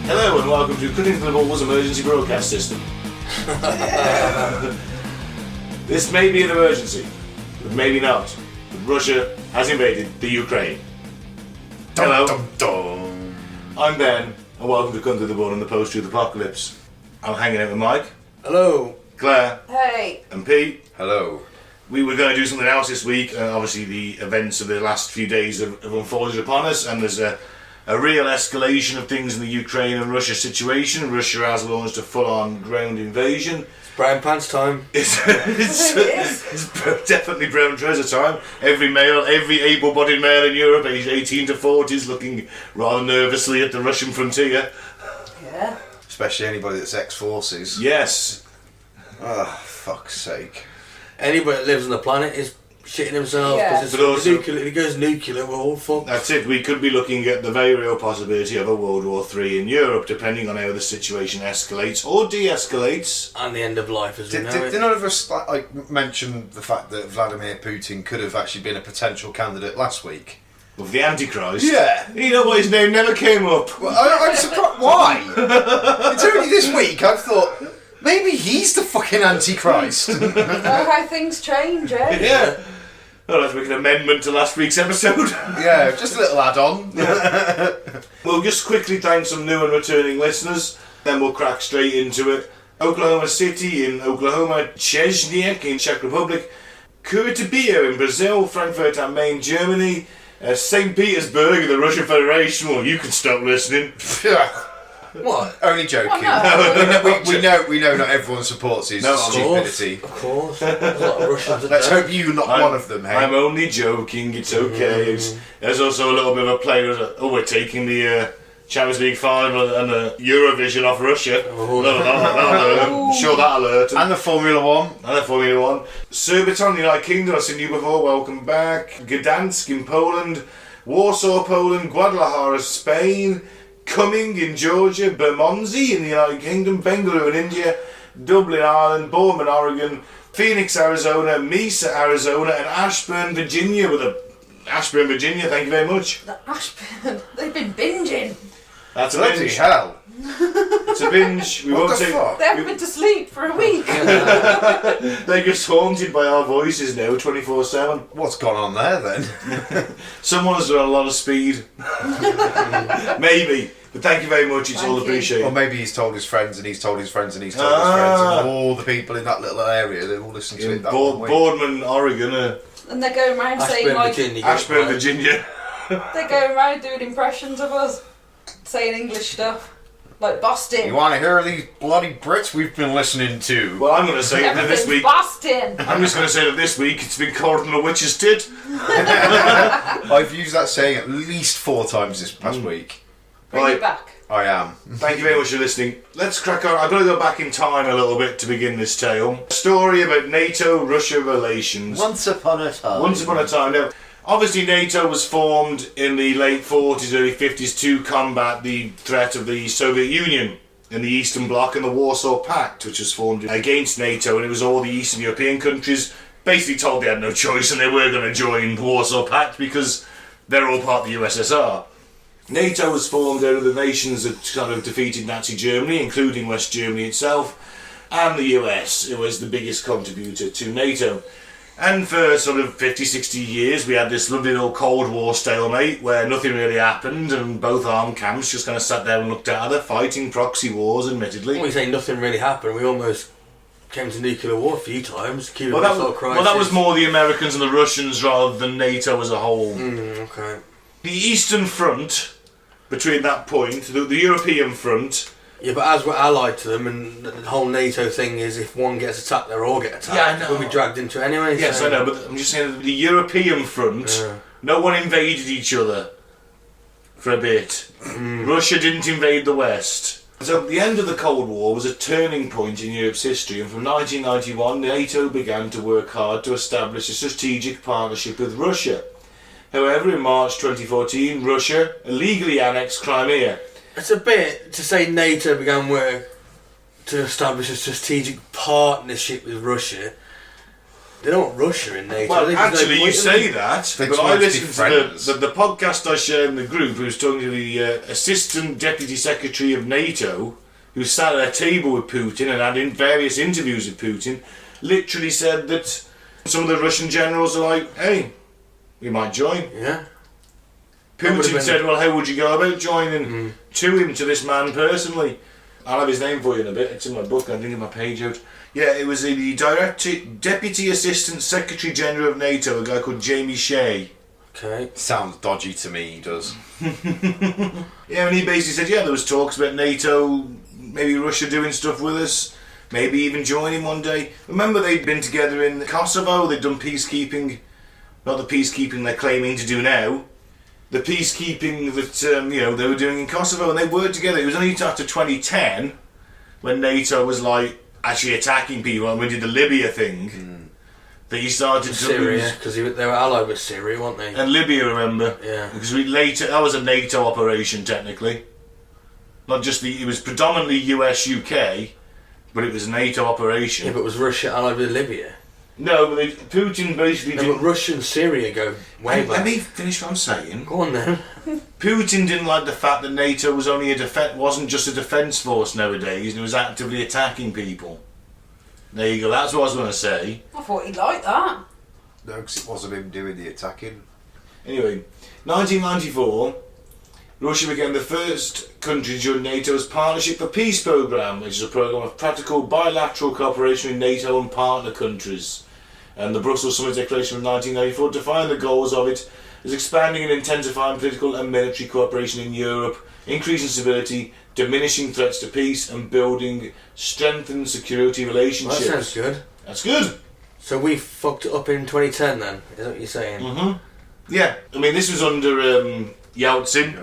Hello and welcome to Cutting to the Balls Emergency Broadcast System. This may be an emergency, but maybe not. But Russia has invaded the Ukraine. Hello, Dum, dum. I'm Ben, and welcome to Cutting to the Ball in the Post-Truth Apocalypse. I'm hanging out with Mike, Hello. Claire, Hey. and Pete. Hello. We were going to do something else this week, and obviously the events of the last few days have unfolded upon us, and there's a real escalation of things in the Ukraine and Russia situation. Russia has launched a full-on ground invasion. Brown pants time. It's definitely brown trouser time. Every able-bodied male in Europe, aged 18 to 40, is looking rather nervously at the Russian frontier. Yeah. Especially anybody that's ex-forces. Yes. Oh, fuck's sake. Anybody that lives on the planet is shitting themselves Yeah. because But also- if it goes nuclear, we're all fucked. That's it. We could be looking at the very real possibility of a World War III in Europe, depending on how the situation escalates or de-escalates. And the end of life as we know Did it. none of us mention the fact that Vladimir Putin could have actually been a potential candidate last week? Of the Antichrist. Yeah. You know why his name never came up? Well, I'm surprised. Why? It's only this week I thought maybe he's the fucking Antichrist. Know how things change, eh? Yeah. I'll have to make an amendment to last week's episode. Yeah, just a little add-on. We'll just quickly thank some new and returning listeners, then we'll crack straight into it. Oklahoma City in Oklahoma, Chechnya in Czech Republic, Curitiba in Brazil, Frankfurt am Main, Germany, St. Petersburg in the Russian Federation. Well, you can stop listening. What? Only joking. Well, no. we know not everyone supports his No, stupidity. Of course. There's a lot of Russians that Let's don't. hope you're not one of them, hey? I'm only joking, it's okay. There's also a little bit of a play with, we're taking the Champions League final and the Eurovision off Russia. Oh. I'm sure that'll alert 'em. And the Formula One. And the Formula One. Surbiton, United Kingdom, I've seen you before, welcome back. Gdansk in Poland, Warsaw, Poland, Guadalajara, Spain, Cumming in Georgia, Bermondsey in the United Kingdom, Bengaluru in India, Dublin, Ireland, Bournemouth, Oregon, Phoenix, Arizona, Mesa, Arizona, and Ashburn, Virginia, Ashburn, Virginia, thank you very much. The Ashburn, they've been binging. That's a Bloody binge. hell. It's a binge. We What won't the say. fuck? They haven't been to sleep for a week. They're just haunted by our voices now, 24/7. What's gone on there then? Someone's done a lot of speed. Maybe. But thank you very much, it's Thank all you. appreciated. Or maybe he's told his friends and he's told his friends and he's told his friends and all the people in that little area, they all listen to In it that one week. Boardman, Oregon, And they're going around saying Ashburn, like, Virginia. Ashburn, Right. Virginia. they're going around doing impressions of us, saying English stuff. Like Boston. You want to hear these bloody Brits we've been listening to? Well, I'm going to say that this Everything's week. Boston. I'm just going to say that this week it's been colder than a witch's tit. I've used that saying at least 4 times this past week. Bring Right. it back. I am. Thank you very much for listening. Let's crack on. I've got to go back in time a little bit to begin this tale. A story about NATO-Russia relations. Once upon a time. Once upon a time. Now, obviously NATO was formed in the late 40s, early 50s to combat the threat of the Soviet Union in the Eastern Bloc and the Warsaw Pact, which was formed against NATO, and it was all the Eastern European countries basically told they had no choice and they were going to join the Warsaw Pact because they're all part of the USSR. NATO was formed out of the nations that kind of defeated Nazi Germany, including West Germany itself, and the US. It was the biggest contributor to NATO. And for sort of 50, 60 years, we had this lovely little Cold War stalemate where nothing really happened and both armed camps just kind of sat there and looked at other, fighting proxy wars, admittedly. When we say nothing really happened, we almost came to nuclear war a few times. Cuban Well, Missile Crisis. that was more the Americans and the Russians rather than NATO as a whole. Okay. The Eastern Front, between that point, the European Front. Yeah, but as we're allied to them, and the whole NATO thing is if one gets attacked, they'll all get attacked. Yeah, I know. We'll be dragged into it anyway. Yes, so. I know, but I'm just saying that the European Front, Yeah. no one invaded each other for a bit. Russia didn't invade the West. So the end of the Cold War was a turning point in Europe's history, and from 1991 NATO began to work hard to establish a strategic partnership with Russia. However, in March 2014, Russia illegally annexed Crimea. It's a bit to say NATO began work to establish a strategic partnership with Russia. They don't want Russia in NATO. Well, There's no actually, you point in say them. that, They but just I want to be listened to friends. the podcast I shared in the group, who was talking to the Assistant Deputy Secretary of NATO, who sat at a table with Putin and had in various interviews with Putin, literally said that some of the Russian generals are like, hey, we might join. Yeah. That would've Putin been- said, well, how would you go about joining to this man personally? I'll have his name for you in a bit. It's in my book. I didn't get my page out. Yeah, it was the Deputy Assistant Secretary General of NATO, a guy called Jamie Shea. Okay. Sounds dodgy to me, he does. Yeah, and he basically said, yeah, there was talks about NATO, maybe Russia doing stuff with us, maybe even joining one day. Remember, they'd been together in Kosovo, they'd done peacekeeping, not the peacekeeping they're claiming to do now, the peacekeeping that, they were doing in Kosovo, and they worked together. It was only after 2010, when NATO was, actually attacking people, and we did the Libya thing, that he started to Syria, lose. because they were allied with Syria, weren't they? And Libya, remember? Yeah. Because that was a NATO operation, technically. Not just it was predominantly US, UK, but it was a NATO operation. Yeah, but was Russia allied with Libya? No, but Putin basically No, didn't... but Russia and Syria go way Let back. me finish what I'm saying. Go on then. Putin didn't like the fact that NATO was only wasn't just a defence force nowadays, and it was actively attacking people. There you go, that's what I was going to say. I thought he'd like that. No, because it wasn't him doing the attacking. Anyway, 1994, Russia became the first country to join NATO's Partnership for Peace programme, which is a programme of practical bilateral cooperation with NATO and partner countries. And the Brussels Summit Declaration of 1994 defined the goals of it as expanding and intensifying political and military cooperation in Europe, increasing stability, diminishing threats to peace, and building strengthened security Well, relationships. that sounds good. That's good. So we fucked it up in 2010 then, is that what you're saying? Mm-hmm. Yeah, I mean, this was under Yeltsin.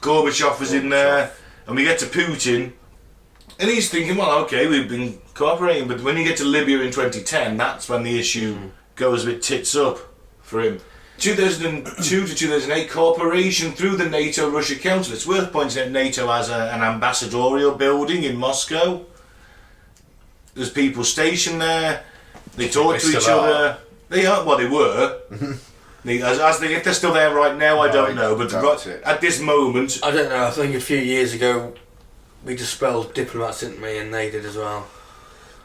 Gorbachev was in there, and we get to Putin, and he's thinking, well, okay, we've been cooperating, but when you get to Libya in 2010, that's when the issue goes a bit tits up for him. 2002 to 2008, cooperation through the NATO-Russia Council. It's worth pointing out NATO has an ambassadorial building in Moscow. There's people stationed there. They talk to each other. They are, well, they were. If they're still there right now, I don't know. But at this moment, I don't know, I think a few years ago we dispelled diplomats, didn't we? And they did as well.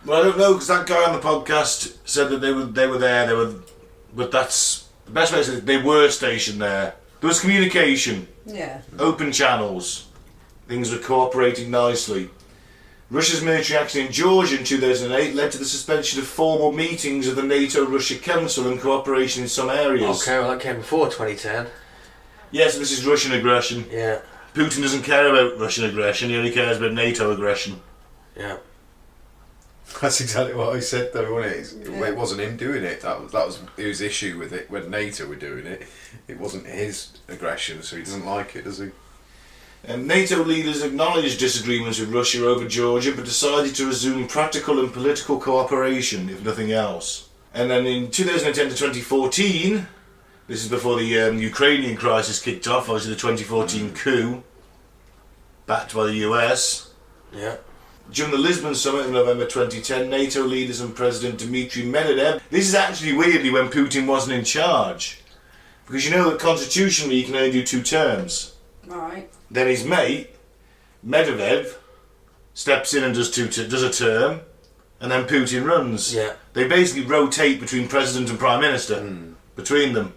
well, I don't know, because that guy on the podcast said that they were there. But that's the best way to say it, they were stationed there. There was communication, Yeah. open channels. Things were cooperating nicely. Russia's military action in Georgia in 2008 led to the suspension of formal meetings of the NATO-Russia Council and cooperation in some areas. Okay, well that came before 2010. Yes, this is Russian aggression. Yeah, Putin doesn't care about Russian aggression, he only cares about NATO aggression. yeah. That's exactly what I said, though, wasn't it? It wasn't him doing it. That was his issue with it when NATO were doing it. It wasn't his aggression, so he doesn't like it, does he? And NATO leaders acknowledged disagreements with Russia over Georgia, but decided to resume practical and political cooperation, if nothing else. And then in 2010 to 2014, this is before the Ukrainian crisis kicked off, obviously the 2014 coup, backed by the US. Yeah. During the Lisbon summit in November 2010, NATO leaders and President Dmitry Medvedev... This is actually weirdly when Putin wasn't in charge. Because you know that constitutionally you can only do 2 terms. Right. Then his mate, Medvedev, steps in and does a term, and then Putin runs. Yeah. They basically rotate between President and Prime Minister, between them.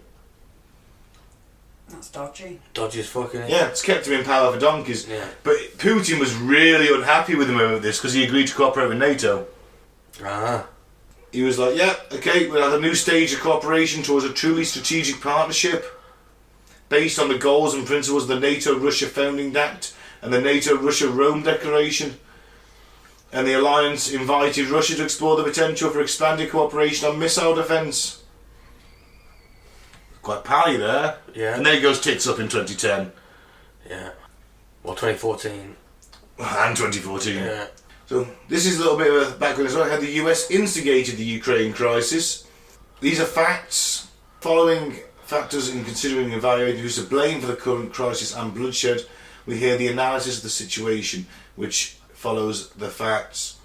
That's dodgy. Dodgy as fucking. Yeah, it's kept him in power for donkeys. Yeah. But Putin was really unhappy with him over this because he agreed to cooperate with NATO. Ah. He was like, yeah, okay, we'll have a new stage of cooperation towards a truly strategic partnership based on the goals and principles of the NATO-Russia Founding Act and the NATO-Russia-Rome Declaration. And the alliance invited Russia to explore the potential for expanded cooperation on missile defence. Quite pally there. Yeah. And then it goes tits up in 2010. Yeah. Well, 2014. And 2014. Yeah. So this is a little bit of a background as well. How the US instigated the Ukraine crisis. These are facts. Following factors in considering and evaluating who's to blame for the current crisis and bloodshed, we hear the analysis of the situation, which follows the facts.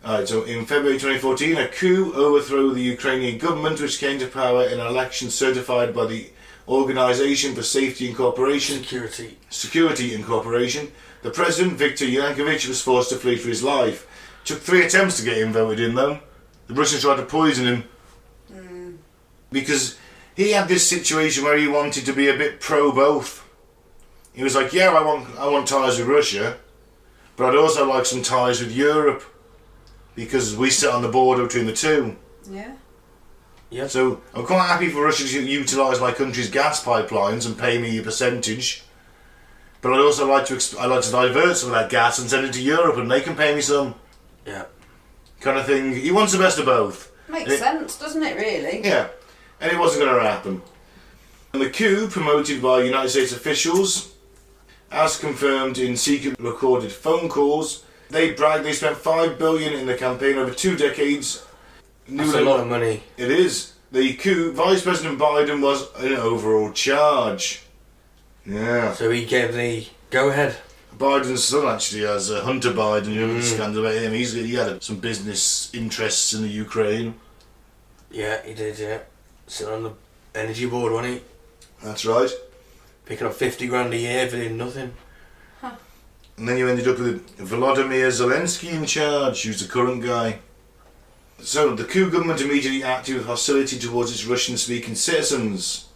Alright, so in February 2014, a coup overthrew the Ukrainian government, which came to power in an election certified by the Organisation for Safety and Cooperation. Security and Cooperation. The president, Viktor Yanukovych, was forced to flee for his life. Took 3 attempts to get him voted in, though. The Russians tried to poison him. Because he had this situation where he wanted to be a bit pro-both. He was like, yeah, I want ties with Russia, but I'd also like some ties with Europe, because we sit on the border between the two. Yeah. Yeah. So I'm quite happy for Russia to utilise my country's gas pipelines and pay me a percentage. But I'd also like to divert some of that gas and send it to Europe, and they can pay me some. Yeah. Kind of thing. He wants the best of both. Makes sense, doesn't it, really? Yeah. And it wasn't going to happen. And the coup, promoted by United States officials, as confirmed in secret recorded phone calls, they bragged they spent $5 billion in the campaign over 2 decades. That's a lot of money. It is. The coup, Vice President Biden was in overall charge. Yeah. So he gave the go-ahead. Biden's son actually has Hunter Biden, you know the scandal about him. He had some business interests in the Ukraine. Yeah, he did, yeah. Sitting on the energy board, wasn't he? That's right. Picking up 50 grand a year for doing nothing. And then you ended up with Volodymyr Zelensky in charge, who's the current guy. So the coup government immediately acted with hostility towards its Russian-speaking citizens.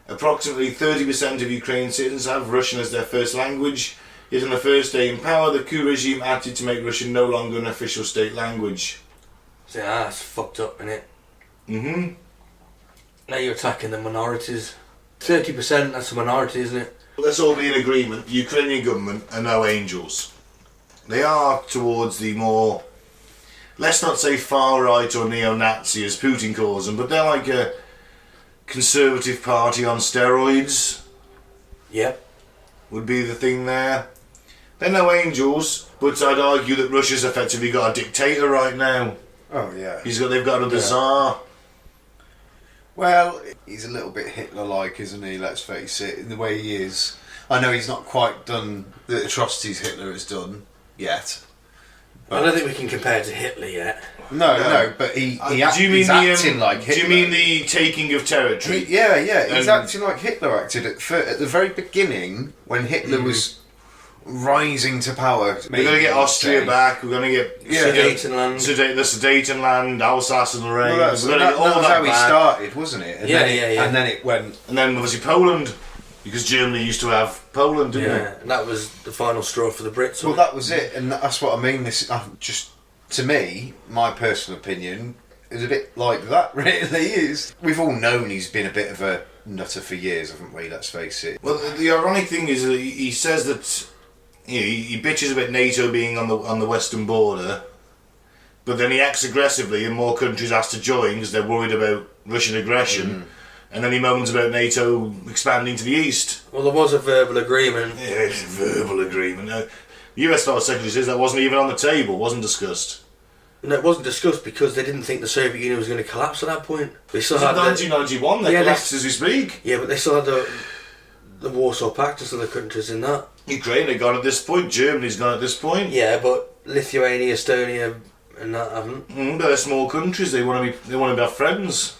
Approximately 30% of Ukrainian citizens have Russian as their first language, yet on the first day in power, the coup regime acted to make Russian no longer an official state language. So that's fucked up, innit? Mm-hmm. Now you're attacking the minorities. 30%, that's a minority, isn't it? Let's all be in agreement. The Ukrainian government are no angels. They are towards the more, let's not say far-right or neo-Nazi as Putin calls them, but they're like a conservative party on steroids. Yep. Would be the thing there. They're no angels, but I'd argue that Russia's effectively got a dictator right now. Oh yeah. They've got another Tsar. Well, he's a little bit Hitler-like, isn't he? Let's face it, in the way he is. I know he's not quite done the atrocities Hitler has done yet. I don't think we can compare to Hitler yet. No, but he's acting like Hitler. Do you mean the taking of territory? He's acting like Hitler acted at the very beginning when Hitler was rising to power. We're going to get Austria back. We're going to get the Sudetenland, Alsace and Lorraine. Well, that was how he started, wasn't it? And then it went. And then obviously Poland, because Germany used to have Poland, didn't it? And that was the final straw for the Brits. Well, that was it, and that's what I mean. This just, to me, my personal opinion, is a bit like that. Really is. We've all known he's been a bit of a nutter for years, haven't we? Let's face it. Well, the ironic thing is that he says that. He bitches about NATO being on the western border, but then he acts aggressively and more countries ask to join because they're worried about Russian aggression, and then he moans about NATO expanding to the east. Well, there was a verbal agreement. Yeah, it's a verbal agreement. The US Foreign Secretary says that wasn't even on the table, wasn't discussed. No, it wasn't discussed because they didn't think the Soviet Union was going to collapse at that point. They still had 1991, they collapsed as we speak. Yeah, but they still had the Warsaw Pact as other countries in that. Ukraine had gone at this point, Germany's gone at this point. Yeah, but Lithuania, Estonia, and that haven't. But they're small countries. They want to be our friends.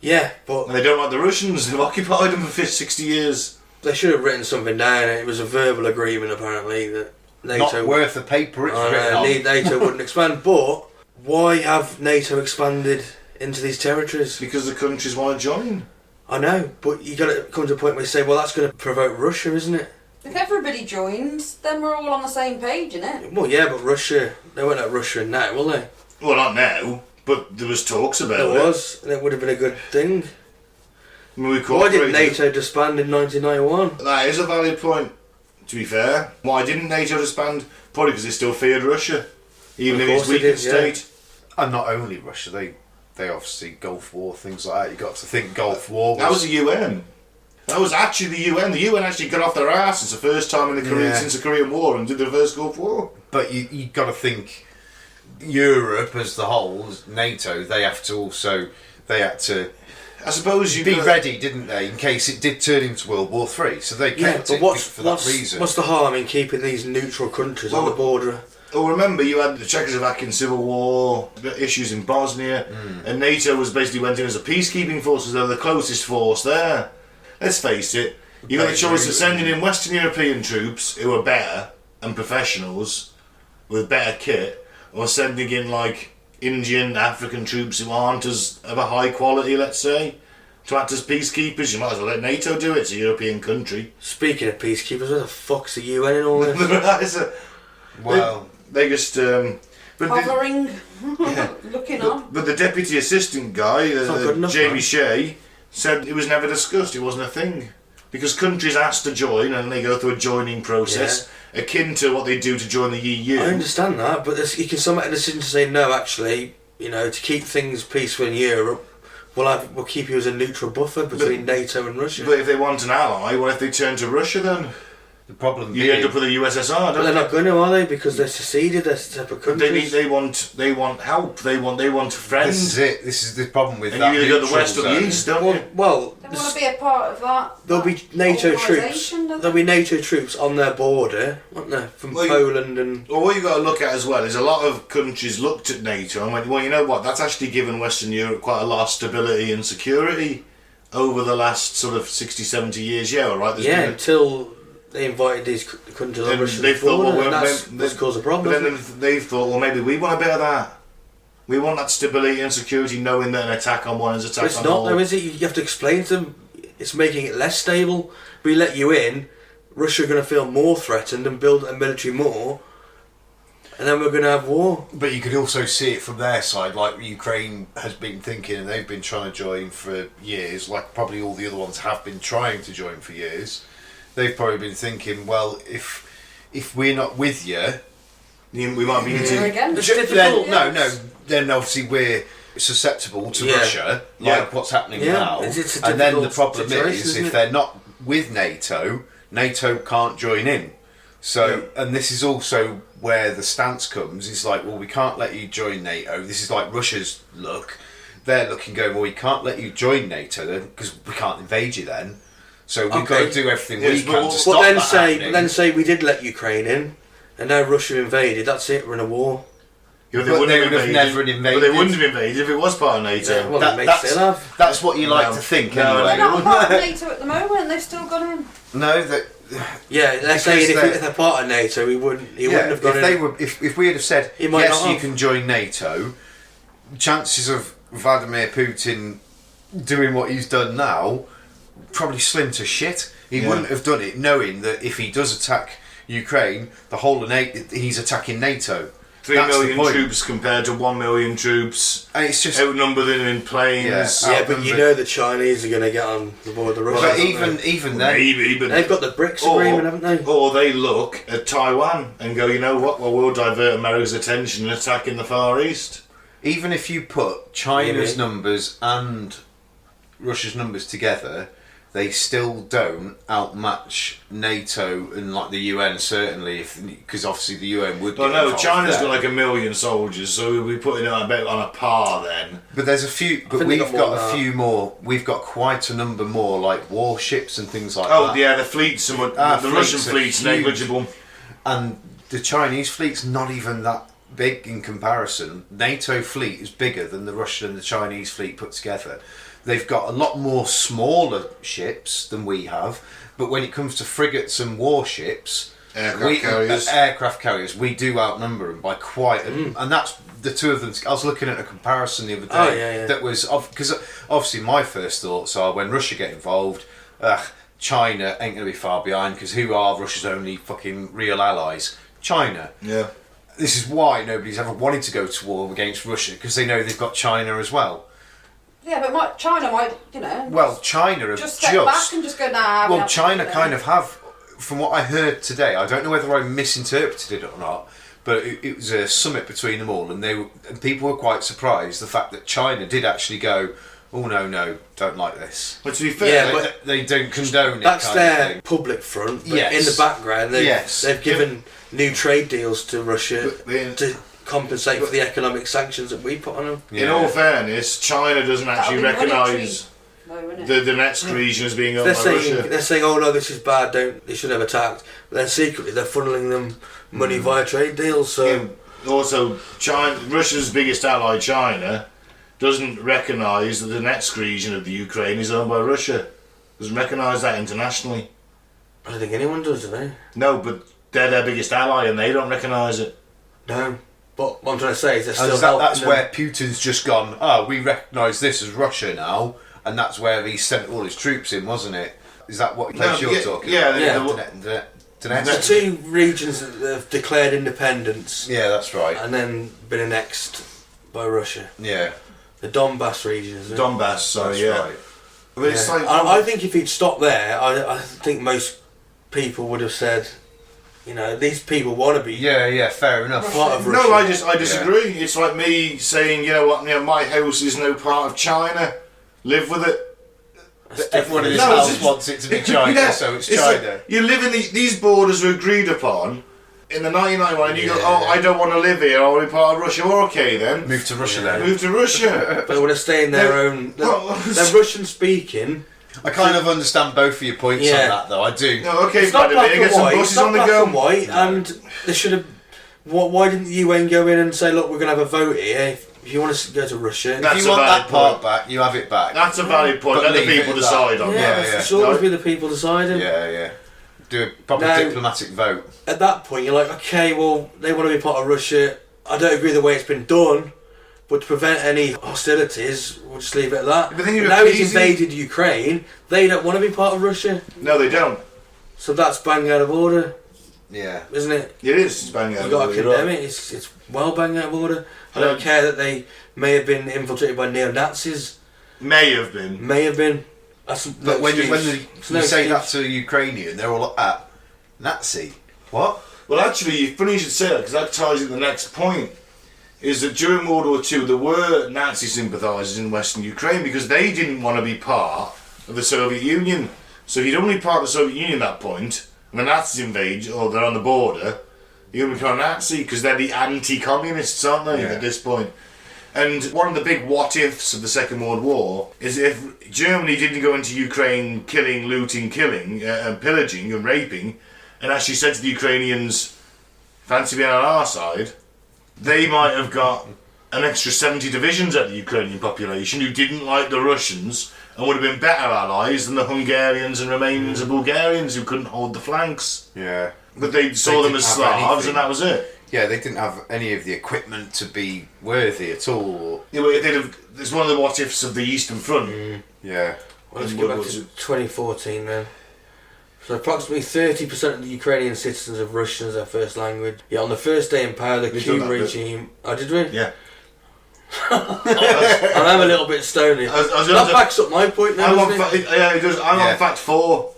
Yeah, but and they don't like the Russians. They've occupied them for 60 years. They should have written something down. It was a verbal agreement, apparently, that NATO not worth the paper it's written on. NATO wouldn't expand. But why have NATO expanded into these territories? Because the countries want to join. I know, but you got to come to a point where you say, well, that's going to provoke Russia, isn't it? If everybody joins, then we're all on the same page, innit? Well, yeah, but Russia, they won't let Russia in now, will they? Well, not now, but there was talks about it. There was, and it would have been a good thing. I mean, why did NATO disband in 1991? That is a valid point, to be fair. Why didn't NATO disband? Probably because they still feared Russia, even if it's weakened state. And not only Russia, they obviously Gulf War, things like that. You got to think Gulf War was... That was the UN. That was actually the UN. The UN actually got off their ass. It's the first time in the Korean since the Korean War and did the first Gulf War. But you got to think Europe as the whole, as NATO, they had to. I suppose you be ready, didn't they, in case it did turn into World War III? So they kept it for that reason. What's the harm in keeping these neutral countries on the border? Well, remember, you had the Czechoslovakian Civil War, the issues in Bosnia, and NATO was basically went in as a peacekeeping force, as they're the closest force there. Let's face it, you got the choice of sending in Western European troops who are better and professionals with better kit, or sending in like Indian, African troops who aren't as of a high quality, let's say, to act as peacekeepers. You might as well let NATO do it. It's a European country. Speaking of peacekeepers, where the fuck's the UN in all this? Well, they just Hovering, looking on. But the deputy assistant guy, not good enough, Jamie man. Shea, said it was never discussed. It wasn't a thing because countries asked to join and they go through a joining process akin to what they do to join the EU. I understand that, but you can still make a decision to say no. Actually, to keep things peaceful in Europe, we'll keep you as a neutral buffer between NATO and Russia. But if they want an ally, what if they turn to Russia then? the problem You end up with a USSR, But don't they're you? not going to, are they? Because they're seceded. They're separate countries. They want help. They want friends. this is it. This is the problem with And that. you either go the neutral west or the zone. east, don't you? Well, They want to be a part of that. there'll be NATO troops. organisation, don't There'll be NATO troops on their border, won't there? From Well, Poland and. Well, what you've got to look at as well is a lot of countries looked at NATO and went, well, you know what, that's actually given Western Europe quite a lot of stability and security over the last sort of 60, 70 years. Yeah, all right. There's Yeah, been until they invited these countries on And Russia's they've thought, border, well, and that's then- what's caused a problem. But then they've thought, well, maybe we want a bit of that. We want that stability and security, knowing that an attack on one is an But attack it's on not all. though, is it? You have to explain to them it's making it less stable. We let you in, Russia are going to feel more threatened and build a military more, and then we're going to have war. But you could also see it from their side, like Ukraine has been thinking, and they've been trying to join for years, like probably all the other ones have been trying to join for years. They've probably been thinking, well, if we're not with you, We might be Here into. again. It's then, difficult. no, then obviously we're susceptible to Yeah. Russia, like Yeah. what's happening Yeah, now. it's a And then the difficult problem situation, is, isn't if it? they're not with NATO, NATO can't join in. So, and this is also where the stance comes. It's like, well, we can't let you join NATO. This is like Russia's look. They're looking, going, well, we can't let you join NATO then because we can't invade you then. So we've got to do everything we Yes, can but to stop But then that happening. say we did let Ukraine in, and now Russia invaded. That's it. We're in a war. Yeah, But they would have invaded. never But they invaded. wouldn't have invaded if it was part of NATO. Yeah, well, That- they may that's- still have. That's what you like No. to think, No, anyway. They're not a part of NATO at the moment, and they've still gone in. No, that. Yeah, they're saying Because if they're part of NATO, he wouldn't Yeah, have if gone they in. were, if we had have said He might yes, not you have. can join NATO, chances of Vladimir Putin doing what he's done now probably slim to shit. He Yeah. wouldn't have done it knowing that if he does attack Ukraine, the whole of NATO, he's attacking NATO. 3 That's the million point. troops compared to 1 million troops. And it's just. Outnumbered in planes. Yeah. Yeah, but you know the Chinese are going to get on the board of the Russians. But aren't they? even then, Maybe, but They've got the BRICS Or- agreement, haven't they? Or they look at Taiwan and go, you know what? Well, we'll divert America's attention and attack in the Far East. even if you put China's Maybe. numbers and Russia's numbers together, they still don't outmatch NATO and like the UN certainly, because obviously the UN would. Well, get no, involved China's there. got like 1 million soldiers, so we'll be putting it on a par then. But there's a few. But think they we've got more got than a few more. We've got quite a number more, like warships and things like Oh, that. yeah, the fleet's the Our Russian fleets are fleet's huge. negligible. And the Chinese fleet's not even that big in comparison. NATO fleet is bigger than the Russian and the Chinese fleet put together. They've got a lot more smaller ships than we have, but when it comes to frigates and warships, aircraft carriers, we do outnumber them by quite, and that's the two of them. I was looking at a comparison the other day. Oh, yeah. That was because obviously my first thoughts are when Russia get involved, China ain't going to be far behind because who are Russia's only fucking real allies? China. Yeah. This is why nobody's ever wanted to go to war against Russia because they know they've got China as well. Yeah, but China might, Well, China have just step back and just go, nah. well, China kind of have, from what I heard today. I don't know whether I misinterpreted it or not, but it was a summit between them all, and and people were quite surprised the fact that China did actually go, oh no, don't like this. But to be fair, Yeah, They, but they don't condone it. That's kind of their thing. public front. But Yes. in the background, Yes. they've given new trade deals to Russia But then- to compensate for the economic sanctions that we put on them. in all fairness, China doesn't actually That'll be recognise. No, innit? the Donetsk region is being owned They're by saying, Russia. they're saying, oh no, this is bad, they should have attacked. But then secretly they're funneling them money via trade deals, so... Yeah, also, Russia's biggest ally, China, doesn't recognise that the Donetsk region of the Ukraine is owned by Russia. Doesn't recognise that internationally. I don't think anyone does, do they? No, but they're their biggest ally and they don't recognise it. No. But what I'm trying to say is they're And still that's helping where them. Putin's just gone, oh, we recognise this as Russia now, and that's where he sent all his troops in, wasn't it? Is that what place you're talking about? Yeah. The The two regions that have declared independence Yeah, that's right. and then been annexed by Russia. Yeah, The Donbass region, isn't it? Donbass, sorry, that's yeah. right. I mean, it's Yeah. like, I think if he'd stopped there, I think most people would have said, you know, these people want to be Yeah, fair enough. part of Russia. no, I disagree. It's like me saying, you know what, my house is no part of China. Live with it. Everyone in this No, house it's- wants it to be China, Yeah, so it's like, China. you live in these borders are agreed upon in the 1991, and you go, Yeah. oh, I don't want to live here. I want to be part of Russia. Well, okay then, Move to Russia Yeah. then. move to Russia. But they want to stay in their own... They're Russian speaking. I kind of understand both of your points Yeah. on that, though. I do. No, okay, It's not black Vladimir, get and some white. It's buses not on the black go. and white, and they should have... Why didn't the UN go in and say, look, we're going to have a vote here if you want to go to Russia? That's If you a want valid that part point. back, you have it back. That's a valid point. But Let the leave it people at decide that. on Yeah, that. yeah. it should always No. be the people deciding. Yeah. Do a proper No. diplomatic vote. At that point, you're like, okay, well, they want to be part of Russia. I don't agree with the way it's been done, but to prevent any hostilities, we'll just leave it at that. But then you're Now he's appeasing- invaded Ukraine. They don't want to be part of Russia, No, they don't. so that's bang out of order, Yeah. isn't it? It is. It's bang out You of got to order, condemn right. it. It's well bang out of order. I don't care that they may have been infiltrated by neo-Nazis. May have been. May have been. That's But no when you excuse. say that to a Ukrainian, they're all like, Nazi. What? Well, actually, it's funny you should say that because that ties into the next point. Is that during World War II there were Nazi sympathisers in Western Ukraine because they didn't want to be part of the Soviet Union. So if you're only part of the Soviet Union at that point, and the Nazis invade or they're on the border, you're going to become a Nazi because they're the anti-communists, aren't they, Yeah. at this point? And one of the big what-ifs of the Second World War is if Germany didn't go into Ukraine killing, looting, killing, and pillaging and raping, and actually said to the Ukrainians, fancy being on our side, they might have got an extra 70 divisions at the Ukrainian population who didn't like the Russians and would have been better allies than the Hungarians and Romanians and Bulgarians who couldn't hold the flanks. Yeah. But they saw them didn't as have Slavs anything. and that was it. Yeah, they didn't have any of the equipment to be worthy at all. You know, it's one of the what-ifs of the Eastern Front. Yeah. Well, let's And go what back was to it? 2014 then. So approximately 30% of the Ukrainian citizens have Russian as their first language. Yet on the first day in power, the We've Cuba done that bit. regime... Oh, did we? Yeah. I am a little bit stony. I was That gonna- backs up my point now, I'm on doesn't it? yeah, it does. I'm Yeah. on fact 4.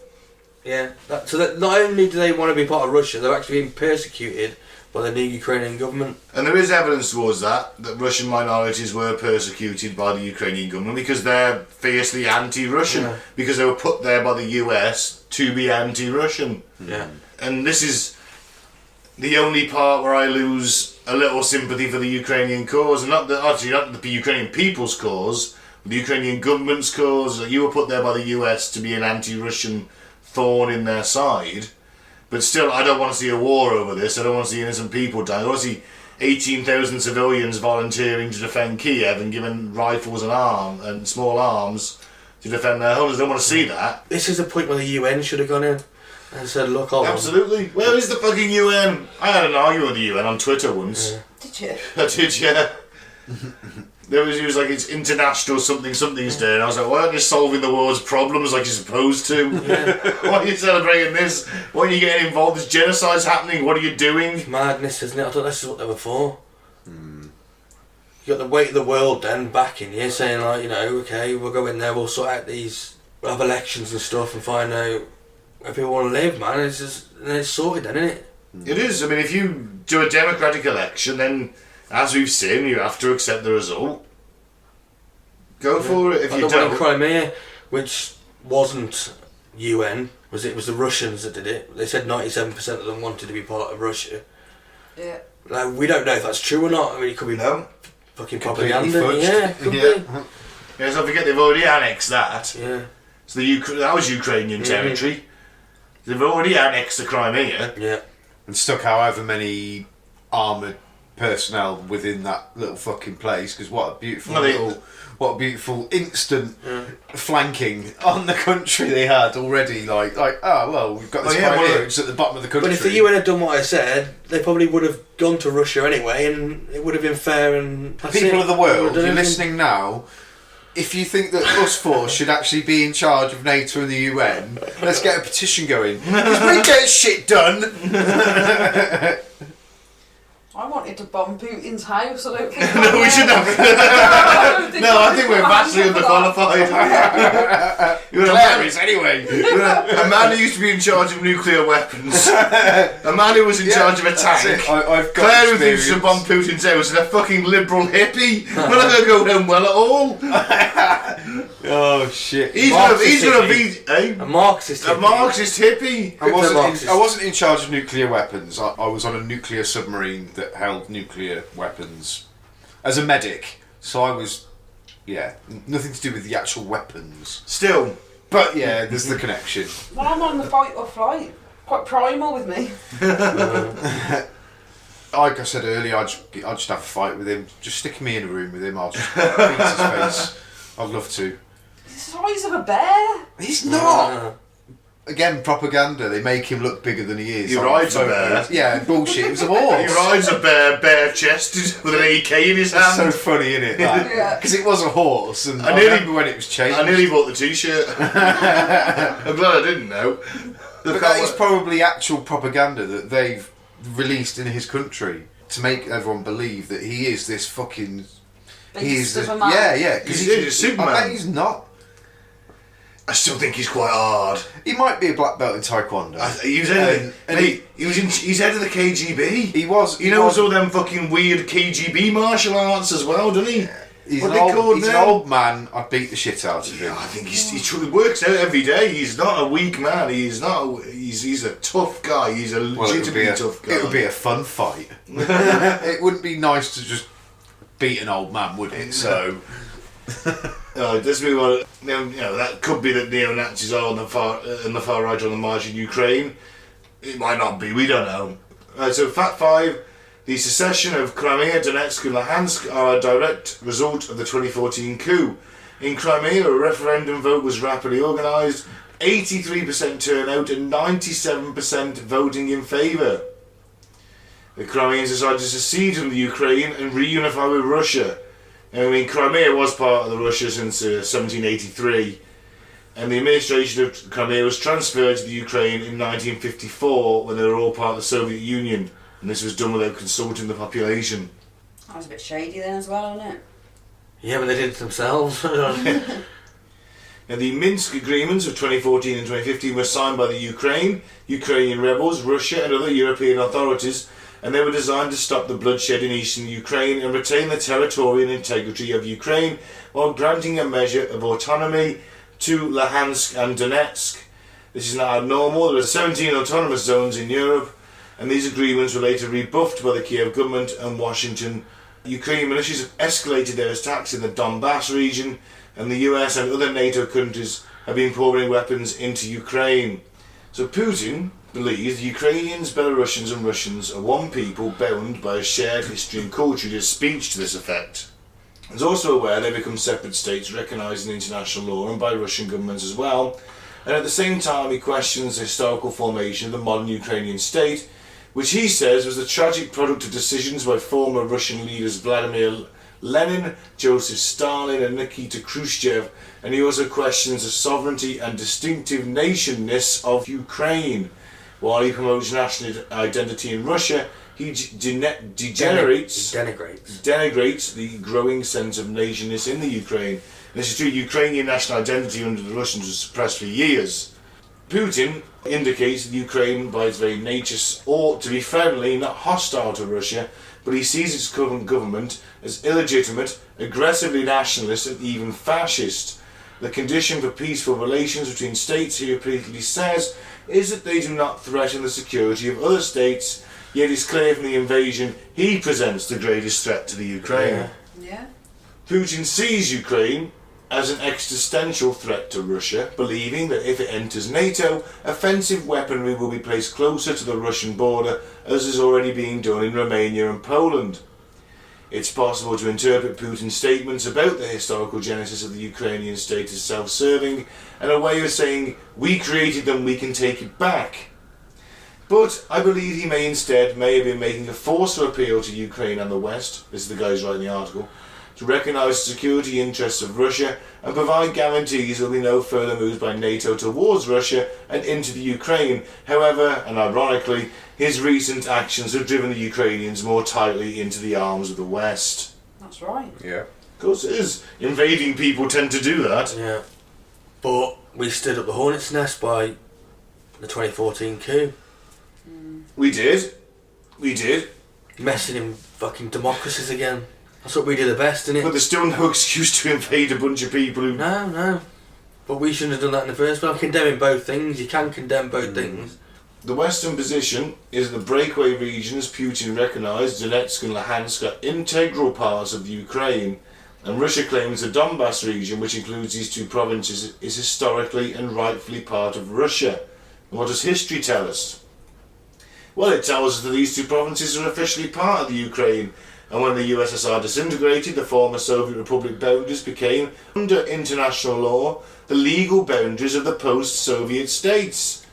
Yeah. So that not only do they want to be part of Russia, they're actually being persecuted by the new Ukrainian government. And there is evidence towards that Russian minorities were persecuted by the Ukrainian government because they're fiercely anti-Russian, Yeah. because they were put there by the US to be anti-Russian. Yeah. And this is the only part where I lose a little sympathy for the Ukrainian cause, and not the Ukrainian people's cause, but the Ukrainian government's cause. You were put there by the US to be an anti-Russian thorn in their side. But still, I don't want to see a war over this. I don't want to see innocent people die. I want to see 18,000 civilians volunteering to defend Kiev and given rifles and small arms to defend their homes. I don't want to see that. This is a point where the UN should have gone in and said, look, hold on. Absolutely. Where is the fucking UN? I had an argument with the UN on Twitter once. Did you? I did, yeah. He was like, it's international something's day, and I was like, why aren't you solving the world's problems like you're supposed to? Why are you celebrating this? Why are you getting involved? There's genocide's happening. What are you doing? Madness, isn't it? I thought this is what they were for. You got the weight of the world then backing you, saying like, you know, okay, we'll go in there, we'll sort out we'll have elections and stuff and find out where people want to live, man. It's just, and it's sorted then, isn't it? It is. I mean, if you do a democratic election, then, as we've seen, you have to accept the result. Go for it. If Like you the one in don't, Crimea, which wasn't UN, was the Russians that did it. They said 97% of them wanted to be part of Russia. Yeah. Like, we don't know if that's true or not. I mean, it could be no. fucking Completely propaganda. fudged. Yeah, could Yeah. be. Yeah, so forget they've already annexed that. Yeah. So that was Ukrainian territory. They've already annexed the Crimea. Yeah. And stuck however many armoured personnel within that little fucking place. Because what a beautiful instant flanking on the country they had already. Like oh well, we've got this Crimea which is at the bottom of the country. But if the UN had done what I said, they probably would have gone to Russia anyway, and it would have been fair. And people of the world, you're listening now. If you think that us four should actually be in charge of NATO and the UN, let's get a petition going. Because we get shit done. I wanted to bomb Putin's house. I don't think. No, we should have. I think we're vastly underqualified. Clair is anyway. A man who used to be in charge of nuclear weapons. A man who was in charge of a tank. I've got Claire who thinks to bomb Putin's house and a fucking liberal hippie. We're not going to go home well at all. Oh shit! He's gonna be a Marxist hippie. A Marxist hippie. I wasn't in charge of nuclear weapons. I was on a nuclear submarine that held nuclear weapons as a medic. So I was, nothing to do with the actual weapons. Still, but yeah, there's the connection. Well, I'm on the fight or flight. Quite primal with me. Like I said earlier, I'd just have a fight with him. Just stick me in a room with him. I'll just beat his face. I'd love to. He's the size of a bear. He's not. Again, propaganda. They make him look bigger than he is. He rides a bear. Yeah, bullshit. It was a horse. He rides a bear, bare-chested, with an AK in his hand. It's so funny, isn't it? Because it was a horse, and I remember when it was changed. I nearly bought the T-shirt. I'm glad I didn't know. But that is probably actual propaganda that they've released in his country to make everyone believe that he is this fucking. He's of a man. Yeah. Because he's a Superman. I bet he's not. I still think he's quite hard. He might be a black belt in Taekwondo. He's head of the KGB. He was. He knows all them fucking weird KGB martial arts as well, doesn't he? Yeah. He's What an they called he's now? an old man. I'd beat the shit out of him. I think he works out every day. He's not a weak man. He's not. He's a tough guy. He's a legitimately tough guy. It would be a fun fight. It wouldn't be nice to just beat an old man, would it? So. Let's move on. That could be that neo-Nazis are on the far right on the margin of Ukraine. It might not be. We don't know. So fact 5. The secession of Crimea, Donetsk and Luhansk are a direct result of the 2014 coup. In Crimea, a referendum vote was rapidly organised, 83% turnout and 97% voting in favour. The Crimeans decided to secede from the Ukraine and reunify with Russia. Crimea was part of Russia since 1783, and the administration of Crimea was transferred to the Ukraine in 1954 when they were all part of the Soviet Union. And this was done without consulting the population. That was a bit shady then as well, wasn't it? Yeah, but they did it themselves. Now, the Minsk agreements of 2014 and 2015 were signed by the Ukrainian rebels, Russia and other European authorities, and they were designed to stop the bloodshed in eastern Ukraine and retain the territorial integrity of Ukraine while granting a measure of autonomy to Luhansk and Donetsk. This is not abnormal. There are 17 autonomous zones in Europe, and these agreements were later rebuffed by the Kiev government and Washington. Ukrainian militias have escalated their attacks in the Donbass region, and the US and other NATO countries have been pouring weapons into Ukraine. So Putin believes the Ukrainians, Belarusians and Russians are one people bound by a shared history and culture. He does speech to this effect. He's also aware they become separate states recognised in international law and by Russian governments as well. And at the same time he questions the historical formation of the modern Ukrainian state, which he says was the tragic product of decisions by former Russian leaders Vladimir Lenin, Joseph Stalin and Nikita Khrushchev, and he also questions the sovereignty and distinctive nationness of Ukraine. While he promotes national identity in Russia, he denigrates the growing sense of nationness in the Ukraine. And this is true. Ukrainian national identity under the Russians was suppressed for years. Putin indicates that Ukraine, by its very nature, ought to be friendly, not hostile to Russia, but he sees its current government as illegitimate, aggressively nationalist and even fascist. The condition for peaceful relations between states, he repeatedly says, is that they do not threaten the security of other states, yet it's clear from the invasion he presents the greatest threat to the Ukraine. Yeah. Putin sees Ukraine as an existential threat to Russia, believing that if it enters NATO, offensive weaponry will be placed closer to the Russian border, as is already being done in Romania and Poland. It's possible to interpret Putin's statements about the historical genesis of the Ukrainian state as self-serving, and a way of saying, we created them, we can take it back. But I believe he may instead have been making a forceful appeal to Ukraine and the West, this is the guy who's writing the article, to recognise the security interests of Russia and provide guarantees there will be no further moves by NATO towards Russia and into the Ukraine. However, and ironically, his recent actions have driven the Ukrainians more tightly into the arms of the West. That's right. Yeah. Of course it is. Invading people tend to do that. Yeah. But we stood up the hornet's nest by the 2014 coup. We did. We did. Messing in fucking democracies again. That's what we do the best, innit? But there's still no excuse to invade a bunch of people who... No. But we shouldn't have done that in the first place. I'm condemning both things. You can condemn both things. The Western position is that the breakaway regions Putin recognised, Donetsk and Luhansk, are integral parts of the Ukraine, and Russia claims the Donbass region, which includes these two provinces, is historically and rightfully part of Russia. And what does history tell us? Well, it tells us that these two provinces are officially part of the Ukraine, and when the USSR disintegrated, the former Soviet Republic boundaries became, under international law, the legal boundaries of the post-Soviet states.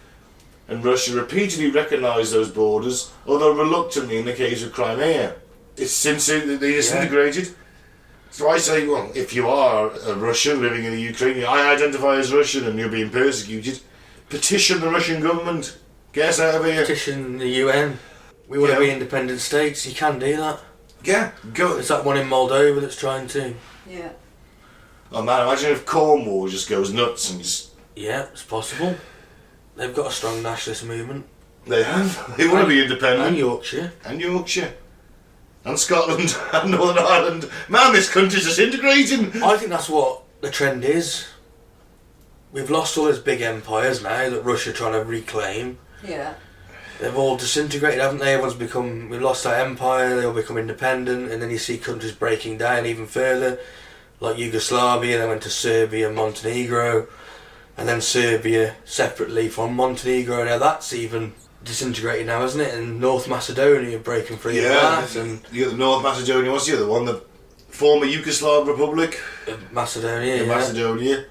And Russia repeatedly recognised those borders, although reluctantly in the case of Crimea. It's since they disintegrated. So I say, well, if you are a Russian living in the Ukraine, I identify as Russian and you're being persecuted, petition the Russian government. Get us out of here. Petition the UN. We want to be independent states. You can do that. Yeah, go. There's that one in Moldova that's trying to. Yeah. Oh man, imagine if Cornwall just goes nuts and just... Yeah, it's possible. They've got a strong nationalist movement. They have. They want to be independent. And Yorkshire. And Yorkshire. And Scotland. And Northern Ireland. Man, this country's disintegrating. I think that's what the trend is. We've lost all those big empires now that Russia are trying to reclaim. Yeah. They've all disintegrated, haven't they? We've lost our empire, they all become independent, and then you see countries breaking down even further, like Yugoslavia, they went to Serbia and Montenegro, and then Serbia separately from Montenegro. Now that's even disintegrated now, isn't it? And North Macedonia breaking free of that. And you got the North Macedonia, what's the other one? The former Yugoslav Republic? Macedonia, yeah. Macedonia.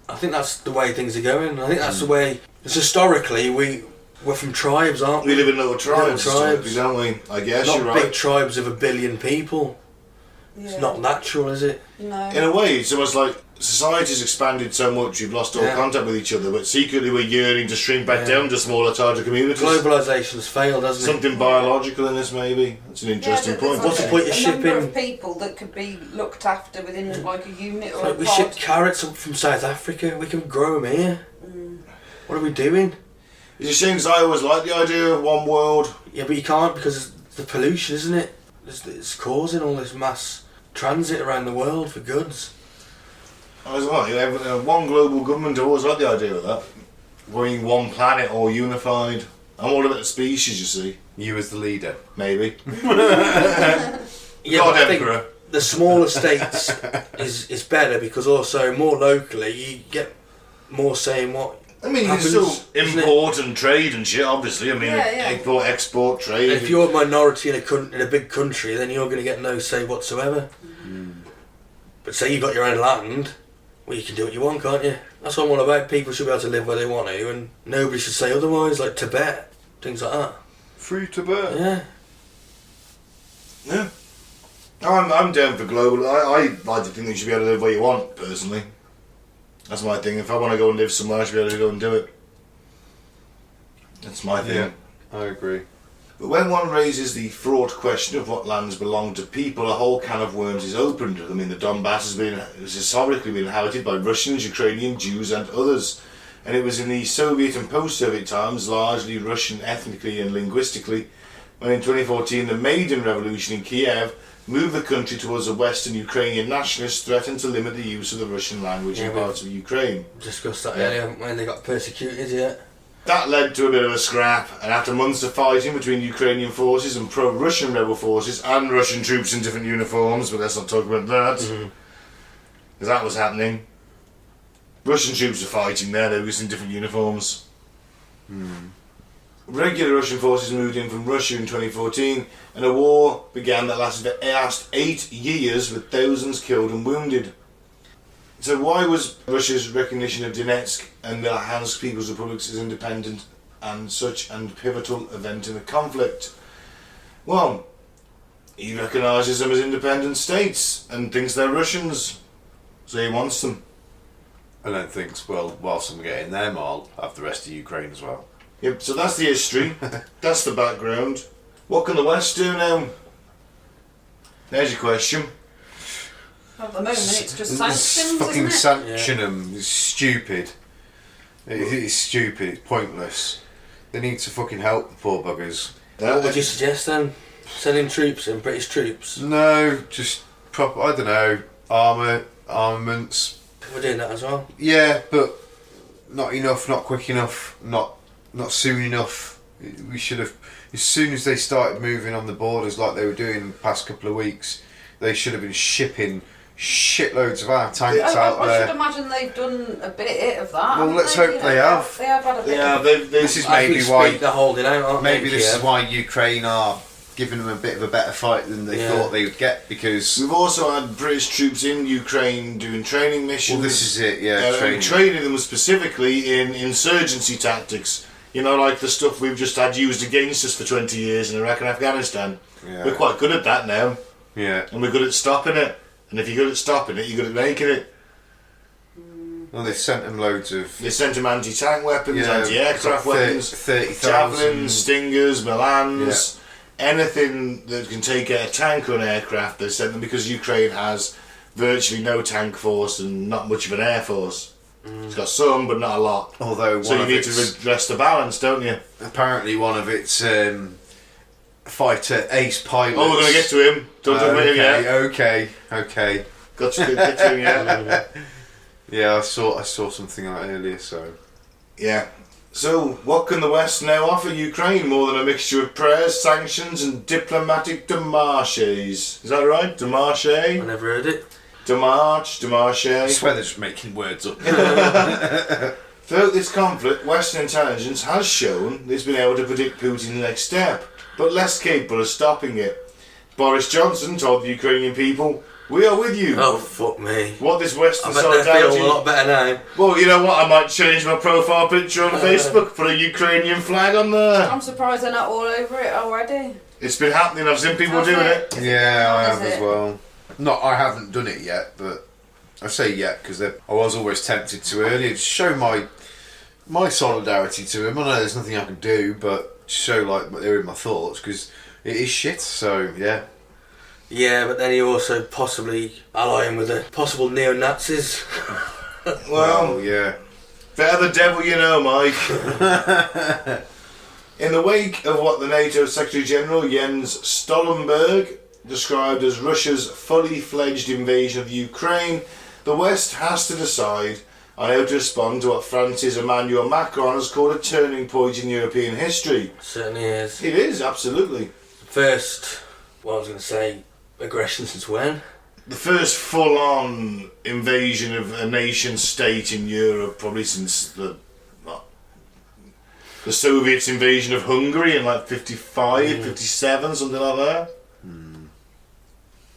I think that's the way things are going. I think that's the way... Because historically, we're from tribes, aren't we? We live in little tribes, don't we? I guess not you're right. Big tribes of 1 billion people. Yeah. It's not natural, is it? No. In a way, it's almost like society's expanded so much, you've lost all contact with each other, but secretly we're yearning to shrink back down to smaller, tighter communities. Globalisation's failed, hasn't it? Something biological in this, maybe. That's an interesting point. What's the point of a number shipping? of people that could be looked after within like a unit or a We pod. ship carrots up from South Africa. We can grow them here. What are we doing? It's a shame because I always liked the idea of one world. Yeah, but you can't because it's the pollution, isn't it? It's causing all this mass transit around the world for goods. I was like, one global government, I always liked the idea of that. Being one planet or unified. I'm all about the species, you see. You as the leader. Maybe. Yeah, God but I think Emperor. the smaller states is better because also more locally you get more saying what. I mean, you can happens, still import and trade and shit, obviously. I mean, import, export, trade. If you're a minority in a big country, then you're going to get no say whatsoever. But say you've got your own land, well, you can do what you want, can't you? That's what I'm all about. People should be able to live where they want to, and nobody should say otherwise, like Tibet, things like that. Free Tibet. Yeah. Yeah. I'm down for global. I like to think that you should be able to live where you want, personally. That's my thing. If I want to go and live somewhere, I should be able to go and do it. That's my thing. Yeah, I agree. But when one raises the fraught question of what lands belong to people, a whole can of worms is opened. I mean, the Donbass has historically been inhabited by Russians, Ukrainian, Jews and others. And it was in the Soviet and post-Soviet times, largely Russian ethnically and linguistically, when in 2014 the Maidan Revolution in Kiev moved the country towards a Western Ukrainian nationalist threatened to limit the use of the Russian language in parts of Ukraine. Discussed that earlier when they got persecuted, yeah. That led to a bit of a scrap, and after months of fighting between Ukrainian forces and pro-Russian rebel forces and Russian troops in different uniforms, but let's not talk about that, because that was happening. Russian troops were fighting there, they were just in different uniforms. Regular Russian forces moved in from Russia in 2014, and a war began that lasted 8 years with thousands killed and wounded. So why was Russia's recognition of Donetsk and the Luhansk People's Republics as independent and such a pivotal event in the conflict? Well, he recognises them as independent states and thinks they're Russians, so he wants them. And then thinks, well, whilst I'm getting them, I'll have the rest of Ukraine as well. Yep, so that's the history, that's the background. What can the West do now? There's your question. At the moment, it's just It's sanctions, fucking isn't it? sanction them. It's stupid. It is stupid. It's pointless. They need to fucking help the poor buggers. What would you suggest then? Sending troops in, British troops? No, just proper. I don't know. Armaments. We're doing that as well. Yeah, but not enough. Not quick enough. Not soon enough. We should have. As soon as they started moving on the borders like they were doing the past couple of weeks, they should have been shipping shitloads of our tanks out I there. should imagine they've done a bit of that. Well, haven't let's they? hope You know, they have. They have had a bit. Yeah, of... this is maybe As we why- speak, they're holding out, aren't they? Maybe this is Kiev? why Ukraine are giving them a bit of a better fight than they Yeah. thought they would get, because We've also had British troops in Ukraine doing training missions. well, this is it. Yeah, training them specifically in insurgency tactics. You know, like the stuff we've just had used against us for 20 years in Iraq and Afghanistan. Yeah. We're quite good at that now, Yeah. and we're good at stopping it. And if you're good at stopping it, you're good at making it. Well, they've sent them loads of They sent them anti-tank weapons, Yeah, anti-aircraft weapons, 30,000 javelins, stingers, Milans, anything that can take a tank or an aircraft. They sent them because Ukraine has virtually no tank force and not much of an air force. It's got some, but not a lot. Although So one you of need to its, redress the balance, don't you? apparently one of its fighter ace pilots. Oh, we're going to get to him. Don't talk about him yet. Okay. Got to get to him yet. Yeah, I saw something like that earlier. So Yeah. So, what can the West now offer Ukraine more than a mixture of prayers, sanctions, and diplomatic demarches? Is that right? Demarche? I never heard it. Demarche? I Demarche? swear they're just making words up. Throughout this conflict, Western intelligence has shown it's been able to predict Putin's next step, but less capable of stopping it. Boris Johnson told the Ukrainian people, "We are with you." Oh, fuck me. What this Western I bet they feel solidarity... a lot better now. Well, you know what? I might change my profile picture on Facebook, put a Ukrainian flag on there. I'm surprised they're not all over it already. It's been happening. I've seen people Has doing it? it. Yeah, I How have is as it? well. Not, I haven't done it yet, but I say yet because I was always tempted to earlier to show my solidarity to him. I know there's nothing I can do, but show like they're in my thoughts because it is shit. So yeah. Yeah, but then you also possibly ally him with the possible neo-Nazis. Well, yeah. better the devil you know, Mike. In the wake of what the NATO Secretary General Jens Stoltenberg described as Russia's fully fledged invasion of Ukraine, the West has to decide on how to respond to what France's Emmanuel Macron has called a turning point in European history. Certainly is. It is, absolutely. First, well, I was going to say, aggression since when? The first full-on invasion of a nation-state in Europe probably since the Soviets' invasion of Hungary in like 55, 57, something like that.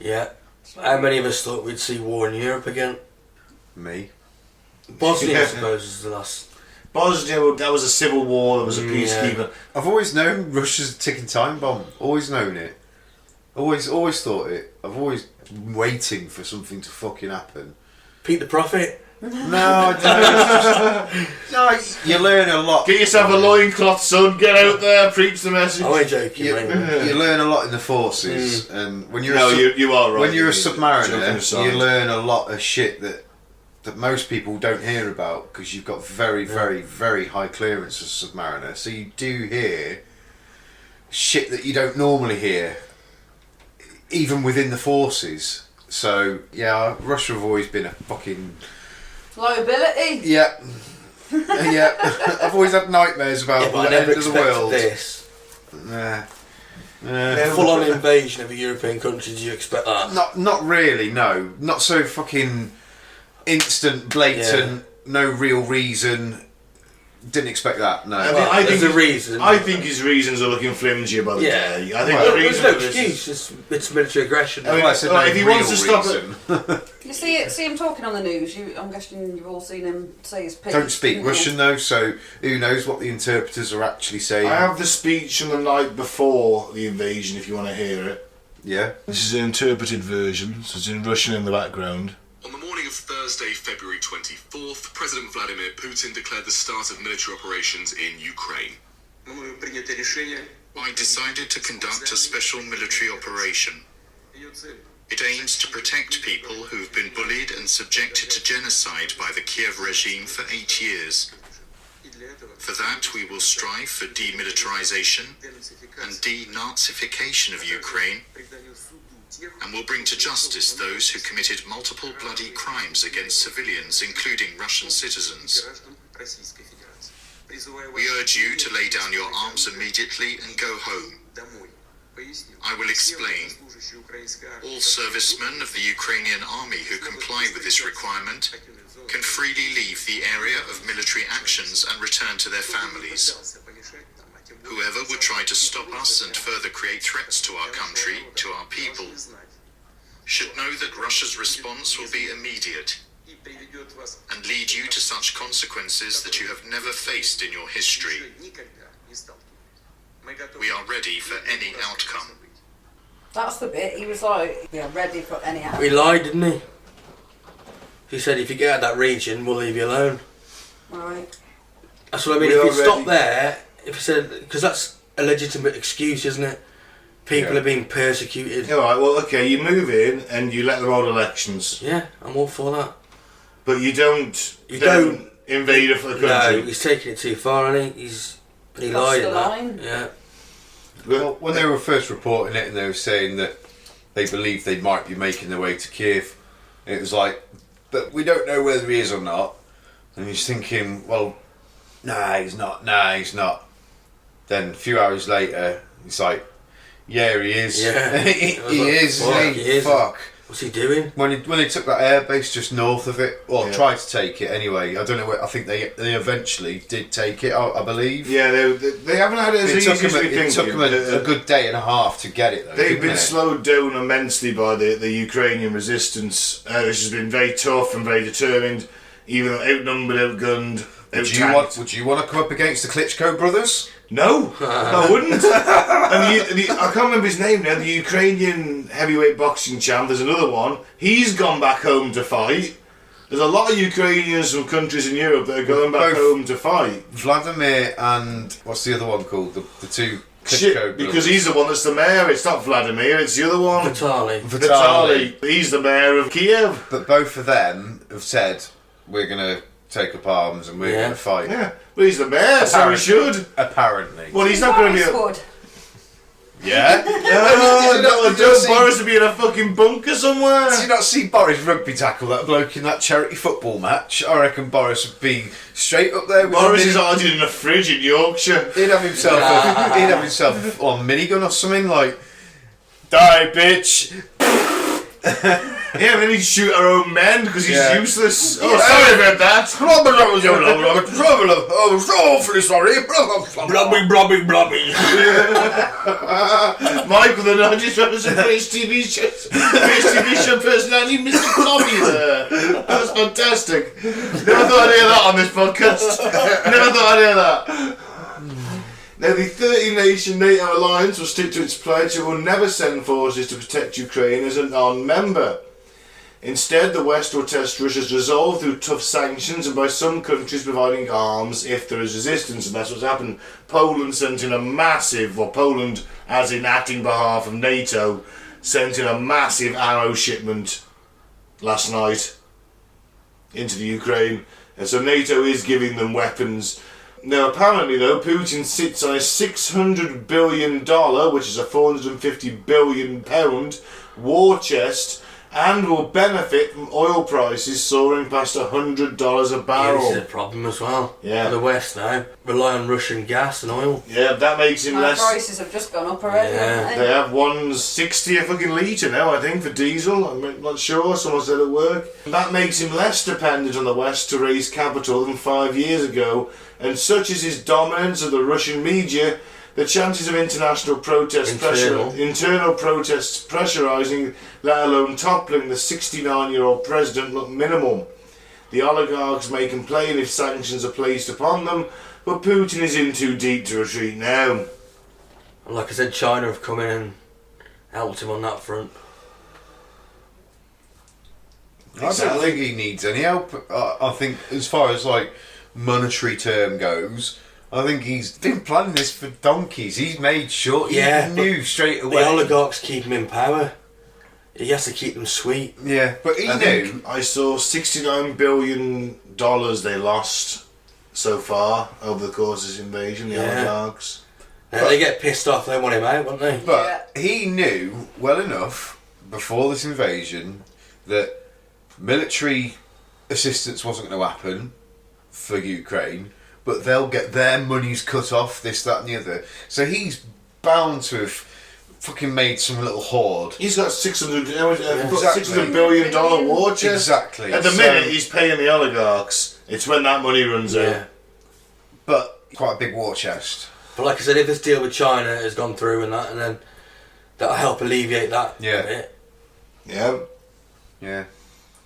Yeah. How many of us thought we'd see war in Europe again? Me. Bosnia, I suppose, is the last. Bosnia, that was a civil war, there was a peacekeeper. I've always known Russia's a ticking time bomb. Always known it. Always thought it. I've always been waiting for something to fucking happen. Pete the Prophet. No, I don't. No, you learn a lot. Get yourself a loincloth, son, get out there, preach the message. I ain't joking, You, mate. you learn a lot in the forces, and when you're No, you are right. when you're a Joking submariner, aside. you learn a lot of shit that most people don't hear about because you've got very, very, very high clearance as a submariner. So you do hear shit that you don't normally hear, even within the forces. So yeah, Russia have always been a fucking Liability. yeah. I've always had nightmares about Yeah, but I the never end of the expected world. this. Nah. Full-on invasion of a European country, did you expect that? Not really. No, not so fucking instant, blatant no real reason. Didn't expect that. No. I think there's a reason. I think his reasons are looking flimsier by the day. I think the there's reason no for this excuse. is- It's military aggression. I mean, I said no if he real wants to stop reason. You see him talking on the news. I'm guessing you've all seen him say his piece. Don't speak didn't you? Russian though, so who knows what the interpreters are actually saying. I have the speech from the night before the invasion if you want to hear it. Yeah. This is an interpreted version, so it's in Russian in the background. On the morning of Thursday, February 24th, President Vladimir Putin declared the start of military operations in Ukraine. I decided to conduct a special military operation. It aims to protect people who've been bullied and subjected to genocide by the Kiev regime for 8 years. For that, we will strive for demilitarization and denazification of Ukraine, and will bring to justice those who committed multiple bloody crimes against civilians, including Russian citizens. We urge you to lay down your arms immediately and go home. I will explain. All servicemen of the Ukrainian army who comply with this requirement can freely leave the area of military actions and return to their families. Whoever would try to stop us and further create threats to our country, to our people, should know that Russia's response will be immediate and lead you to such consequences that you have never faced in your history. We are ready for any outcome. That's the bit. He was like, "Yeah, ready for any outcome." He lied, didn't he? He said, if you get out of that region, we'll leave you alone. Right. That's what I mean. We If you are stop ready. there, if he said, because that's a legitimate excuse, isn't it? People Yeah. are being persecuted. Alright, well, okay, you move in and you let them hold elections, Yeah, I'm all for that. but you don't You then don't- invade a country. No, he's taking it too far, hasn't he? He Crossed lied the in that. line. Yeah. Well, when they were first reporting it and they were saying that they believed they might be making their way to Kiev, it was like, but we don't know whether he is or not. And he's thinking, well, nah, he's not. Then a few hours later, he's like, yeah, he is. Yeah. he I was like, is, fuck, isn't he he? is. Fuck. What's he doing? When they took that airbase just north of it, or Yeah. tried to take it anyway. I don't know. I think they eventually did take it. I believe. Yeah, they haven't had it as It easy took as them, we it think. took them a good day and a half to get it, though. They've didn't been it? slowed down immensely by the Ukrainian resistance, which has been very tough and very determined, even though outnumbered, outgunned, out-tanked. Would you want to come up against the Klitschko brothers? No, I wouldn't. And I can't remember his name now. The Ukrainian heavyweight boxing champ. There's another one. He's gone back home to fight. There's a lot of Ukrainians from countries in Europe that are going back Both- home to fight. Vladimir and what's the other one called? The two Klitschko Shit, brothers. because he's the one that's the mayor. It's not Vladimir. It's the other one. Vitaly. Vitaly. He's the mayor of Kiev. But both of them have said we're gonna take up arms and we're Yeah. gonna fight. Yeah, well, he's the mayor, so he should. Apparently. Well, he's not going to be. Boris would. Yeah. I don't Boris to be in a fucking bunker somewhere. Did you not see Boris rugby tackle that bloke in that charity football match? I reckon Boris would be straight up there with Boris a is mini- hiding in a fridge in Yorkshire. He'd have himself a minigun or something like, die bitch. Yeah, and then he'd shoot our own men because he's Yeah. useless. Oh, sorry about that. Oh, so awfully sorry. Blobby, blobby. Michael, the 90s represent British TV show personality, Mr. Blobby there. That's fantastic. Never thought I'd hear that on this podcast. Never thought I'd hear that. Now, the 30-nation NATO alliance will stick to its pledge it will never send forces to protect Ukraine as a non-member. Instead, the West will test Russia's resolve through tough sanctions and by some countries providing arms if there is resistance, and that's what's happened. Poland sent in a massive, or Poland, as in acting behalf of NATO, sent in a massive arrow shipment last night into the Ukraine. And so NATO is giving them weapons. Now, apparently, though, Putin sits on a $600 billion, which is a £450 billion war chest, and will benefit from oil prices soaring past $100 a Yeah, barrel. this is a problem as well. Yeah. For the West now, rely on Russian gas and oil. Yeah, that makes him My less. prices have just gone up already, Yeah. haven't They they? have 160 a fucking litre now, I think, for diesel. I'm not sure, someone said at work. That makes him less dependent on the West to raise capital than 5 years ago, and such is his dominance of the Russian media, the chances of international internal protests pressurising, let alone toppling the 69-year-old president, look minimal. The oligarchs may complain if sanctions are placed upon them, but Putin is in too deep to retreat now. And like I said, China have come in and helped him on that front. I don't think he needs any help. I think, as far as like monetary term goes, I think he's been planning this for donkeys. He's made sure he knew straight away. The oligarchs keep him in power. He has to keep them sweet. Yeah, but he I knew. think I saw $69 billion they lost so far over the course of this invasion, the oligarchs. Now they get pissed off, they want him out, won't they? But he knew well enough before this invasion that military assistance wasn't going to happen for Ukraine, but they'll get their monies cut off, this, that and the other. So he's bound to have fucking made some little hoard. He's got $600 Exactly. billion war chest. Exactly. At the So- minute, he's paying the oligarchs. It's when that money runs out. But quite a big war chest. But like I said, if this deal with China has gone through and then that'll help alleviate that Yeah. a bit. Yeah. Yeah.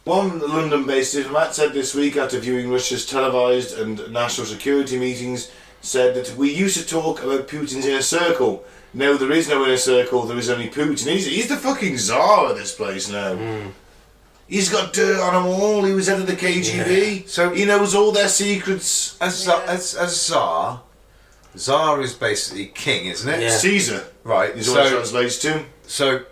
One London-based diplomat said this week, after viewing Russia's televised and national security meetings, said that we used to talk about Putin's inner circle. No, there is no inner circle, there is only Putin. He's the fucking czar of this place now. He's got dirt on them all, he was head of the KGB, So- he knows all their secrets. As Tsar, Tsar is basically king, isn't it? Yeah. Caesar Right. is what it So, translates to.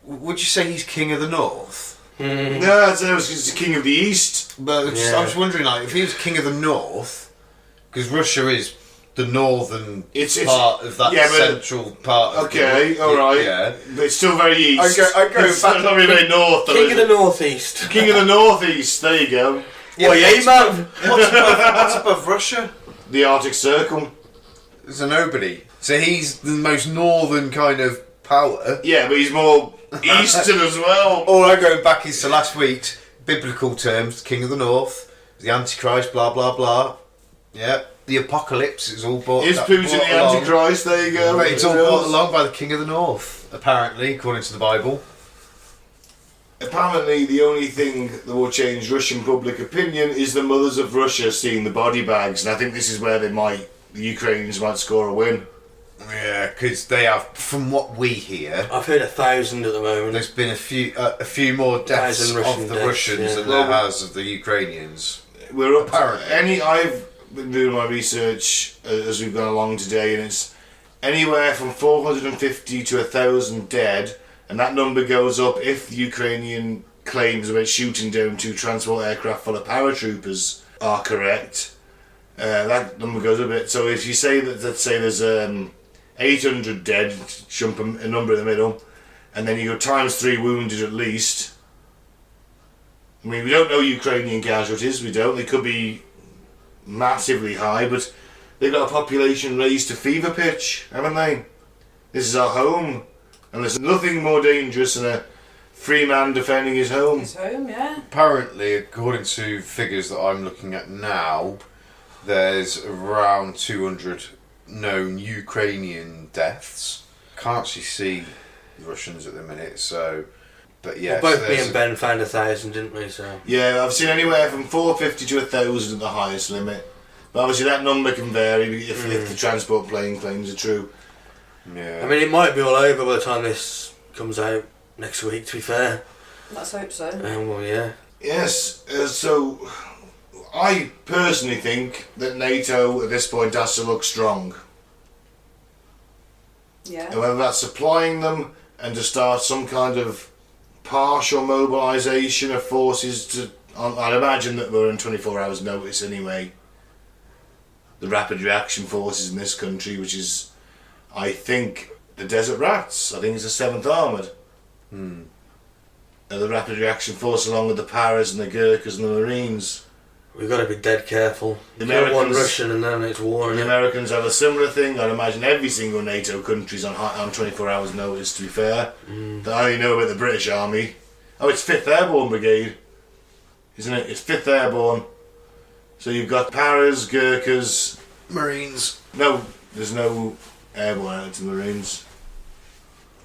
would you say he's king of the north? No, I'd say he's the king of the East. But Yeah. I was wondering, like, if he was king of the north, because Russia is the northern It's part of that yeah, but- central part. Of Okay, the, alright. Yeah. But it's still very east. I go It's back- not very north, though, King is of the it? Northeast. King of the Northeast, there you go. Oh yeah, man. What's above Russia? The Arctic Circle. There's a nobody. So he's the most northern kind of power. Yeah, but he's more eastern as well. All I go back is to last week's biblical terms: King of the North, the Antichrist, blah blah blah. Yeah, the apocalypse is all brought. Is Putin the along. Antichrist? There you go. But it's all brought along by the King of the North, apparently, according to the Bible. Apparently, the only thing that will change Russian public opinion is the mothers of Russia seeing the body bags, and I think this is where the Ukrainians might score a win. Yeah, because they have, from what we hear, I've heard 1,000 at the moment. there's been a few more deaths 1,000 of Russian the deaths, Russians yeah. than there has of the Ukrainians. We're up Apparently. I've been doing my research as we've gone along today, and it's anywhere from 450 to 1,000 dead, and that number goes up if the Ukrainian claims about shooting down 2 transport aircraft full of paratroopers are correct. That number goes a bit. So if you say that, let's say there's 800 dead, jump a number in the middle, and then you go times 3 wounded at least. I mean, we don't know Ukrainian casualties, we don't. They could be massively high, but they've got a population raised to fever pitch, haven't they? This is our home, and there's nothing more dangerous than a free man defending his home. His home, yeah. Apparently, according to figures that I'm looking at now, there's around 200 known Ukrainian deaths. Can't actually see the Russians at the minute, so. But yeah, Well, both me and Ben found 1,000, didn't we? So Yeah, I've seen anywhere from 450 to 1,000 at the highest limit. But obviously that number can vary if the transport plane claims are true. Yeah. I mean, it might be all over by the time this comes out next week. To be fair, Let's hope so. well, yeah. Yes, so I personally think that NATO at this point has to look strong. Yeah. And whether that's supplying them and to start some kind of partial mobilisation of forces to... I'd imagine that we're in 24 hours notice anyway. The rapid reaction forces in this country, which is, I think, the Desert Rats. I think it's the 7th Armoured. the Rapid Reaction Force along with the Paras and the Gurkhas and the Marines. We've got to be dead careful. The Kill one Americans- Russian and then it's war. The innit? Americans have a similar thing. I'd imagine every single NATO country's on 24 hours notice, to be fair. I only know about the British Army. Oh, it's 5th Airborne Brigade, isn't it? It's 5th Airborne. So you've got Paras, Gurkhas... Marines. No, there's no airborne out to the Marines.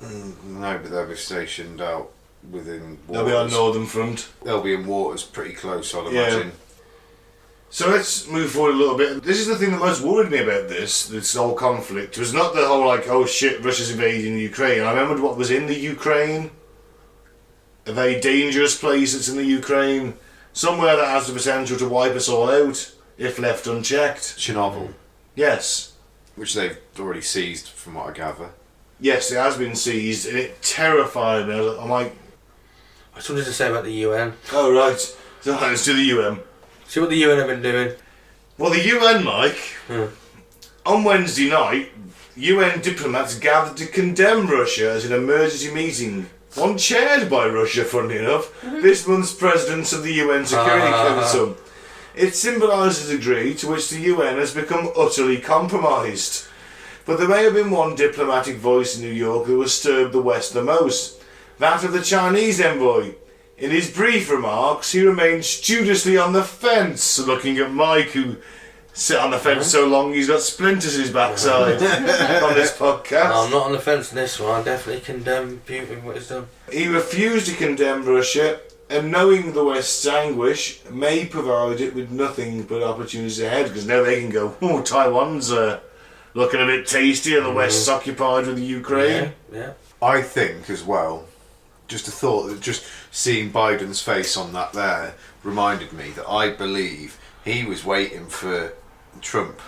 No, but they'll be stationed out within waters. They'll be on Northern Front. They'll be in waters pretty close, I'd Yeah. imagine. So let's move forward a little bit. This is the thing that most worried me about this whole conflict. It was not the whole like, oh shit, Russia's invading Ukraine. I remembered what was in the Ukraine. A very dangerous place that's in the Ukraine. Somewhere that has the potential to wipe us all out, if left unchecked. Chernobyl, Yes. which they've already seized, from what I gather. Yes, it has been seized, and it terrified me. I'm like, I just wanted to say about the UN. oh right, so let's do the UN. See what the UN have been doing. Well, the UN, Mike, on Wednesday night, UN diplomats gathered to condemn Russia as an emergency meeting. One chaired by Russia, funnily enough, this month's presidents of the UN Security Council. It symbolises a degree to which the UN has become utterly compromised. But there may have been one diplomatic voice in New York that disturbed the West the most. That of the Chinese envoy. In his brief remarks, he remained studiously on the fence, looking at Mike, who sit on the fence so long he's got splinters in his backside on this podcast. I'm not on the fence in this one. I definitely condemn Putin what he's done. He refused to condemn Russia, and knowing the West's anguish, may provide it with nothing but opportunities ahead, because now they can go, oh, Taiwan's looking a bit tasty and the West's occupied with the Ukraine. Yeah. I think as well, just a thought that just seeing Biden's face on that there reminded me that I believe he was waiting for Trump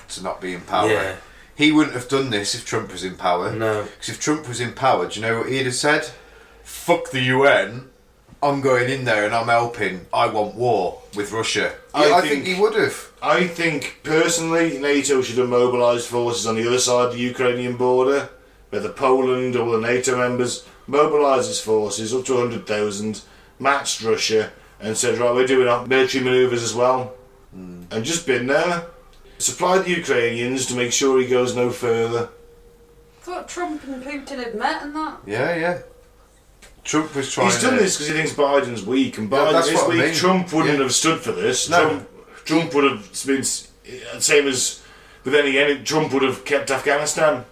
to not be in power. Yeah. He wouldn't have done this if Trump was in power. No. Because if Trump was in power, do you know what he'd have said? Fuck the UN. I'm going in there and I'm helping. I want war with Russia. I think he would have. I think, personally, NATO should have mobilised forces on the other side of the Ukrainian border, whether Poland or the NATO members, mobilised its forces up to 100,000, matched Russia, and said, right, we're doing our military manoeuvres as well. And just been there. Supplied the Ukrainians to make sure he goes no further. I thought Trump and Putin had met and that. Yeah. Trump was trying He's done to... this because he thinks Biden's weak, and Yeah, Biden that's is what I weak. mean. Trump wouldn't Yeah. have stood for this. No. Trump would have been same as with any. Trump would have kept Afghanistan.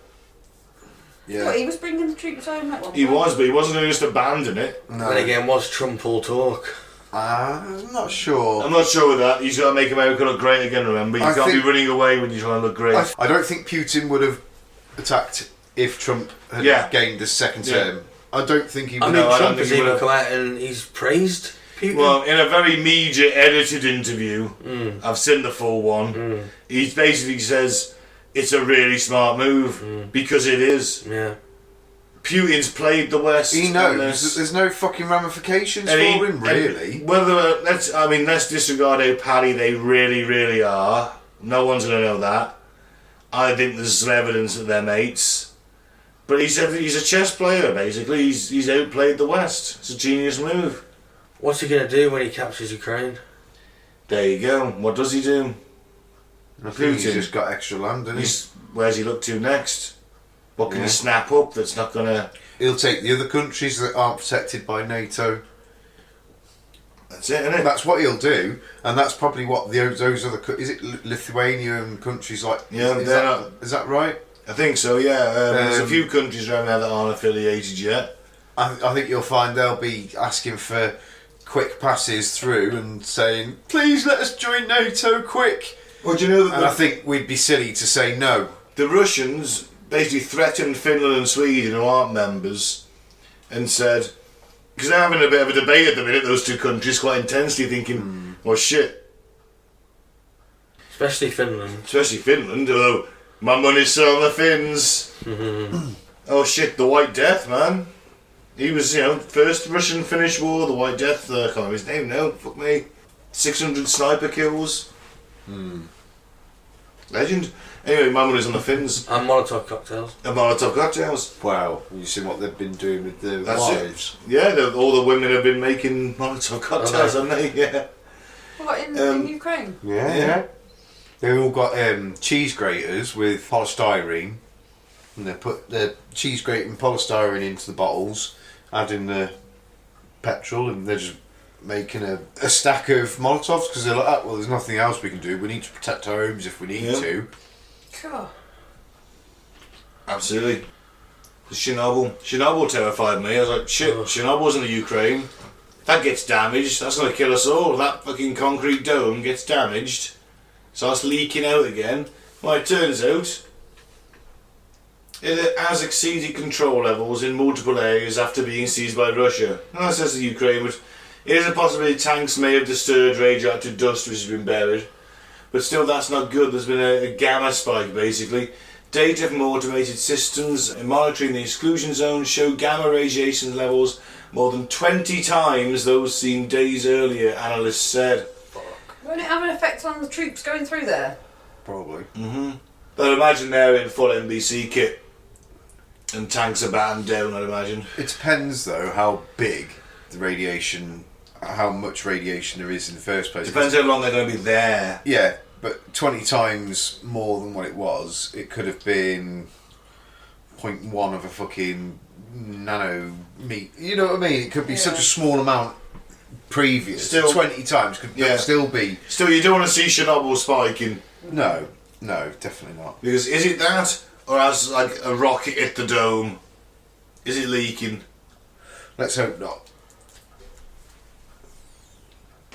Yeah. What, he was bringing the troops home at one He point? was, but he wasn't going to just abandon it. No. And again, was Trump all talk? I'm not sure. I'm not sure with that. He's got to make America look great again, remember? You I can't think- be running away when you're trying to look great. I don't think Putin would have attacked if Trump had Yeah. gained the second Yeah. term. I don't think he I would. mean, No, I don't Trump think has he even would've. come out and he's praised Putin. Well, in a very media edited interview, I've seen the full one, he basically says it's a really smart move, because it is. Yeah. Putin's played the West. He on knows this. that there's no fucking ramifications And he- for him, really. and whether let's disregard how pally they really, really are. No one's gonna know that. I think there's some evidence that they're mates. But he's a chess player basically. He's outplayed the West. It's a genius move. What's he going to do when he captures Ukraine? There you go. What does he do? I think Putin. he's just got extra land, hasn't he? Where's he look to next? What can Yeah. he snap up that's not gonna? He'll take the other countries that aren't protected by NATO. That's it, isn't it? That's what he'll do, and that's probably what those other... Is it Lithuania and countries like... Yeah, is they're that, not- is that right? I think so. Yeah. There's a Um, few countries around there that aren't affiliated yet. I think you'll find they'll be asking for quick passes through and saying, please let us join NATO quick. Well, do you know that And I think we'd be silly to say no. the Russians basically threatened Finland and Sweden, who aren't members, and said, because they're having a bit of a debate at the minute, those two countries, quite intensely, thinking, well, shit, Especially Finland. especially Finland, although my money's still on the Finns. Oh shit, the White Death, man. He was, first Russian-Finnish war, the White Death, I can't remember his name now, fuck me. 600 sniper kills. Legend. Anyway, my money's on the Finns. And Molotov cocktails. And Molotov cocktails. Wow, you see what they've been doing with their That's wives. it. Yeah, all the women have been making Molotov cocktails, haven't they? Yeah. What, in Ukraine? Yeah. They've all got cheese graters with polystyrene, and they put the cheese grating polystyrene into the bottles, adding the petrol, and they're just making a stack of Molotovs because they're like, well, there's nothing else we can do. We need to protect our homes if we need to. Cool. Absolutely. Chernobyl terrified me. I was like, shit, Chernobyl's in the Ukraine. That gets damaged. That's going to kill us all. That fucking concrete dome gets damaged. Starts leaking out again. Well, it turns out it has exceeded control levels in multiple areas after being seized by Russia. Well, that says the Ukraine, but it is a possibility tanks may have disturbed radioactive dust which has been buried. But still, that's not good. There's been a gamma spike, basically. Data from automated systems monitoring the exclusion zone show gamma radiation levels more than 20 times those seen days earlier, analysts said. Won't it have an effect on the troops going through there? Probably. But imagine they're in full NBC kit and tanks are battened down, I'd imagine. It depends, though, how big the radiation, how much radiation there is in the first place. Depends how long they're going to be there. Yeah, but 20 times more than what it was, it could have been 0.1 of a fucking nanometer. You know what I mean? It could be such a small amount previous. Still, 20 times could still be. Still, you don't want to see Chernobyl spiking. No, definitely not. Because is it that? Or has like a rocket hit the dome? Is it leaking? Let's hope not.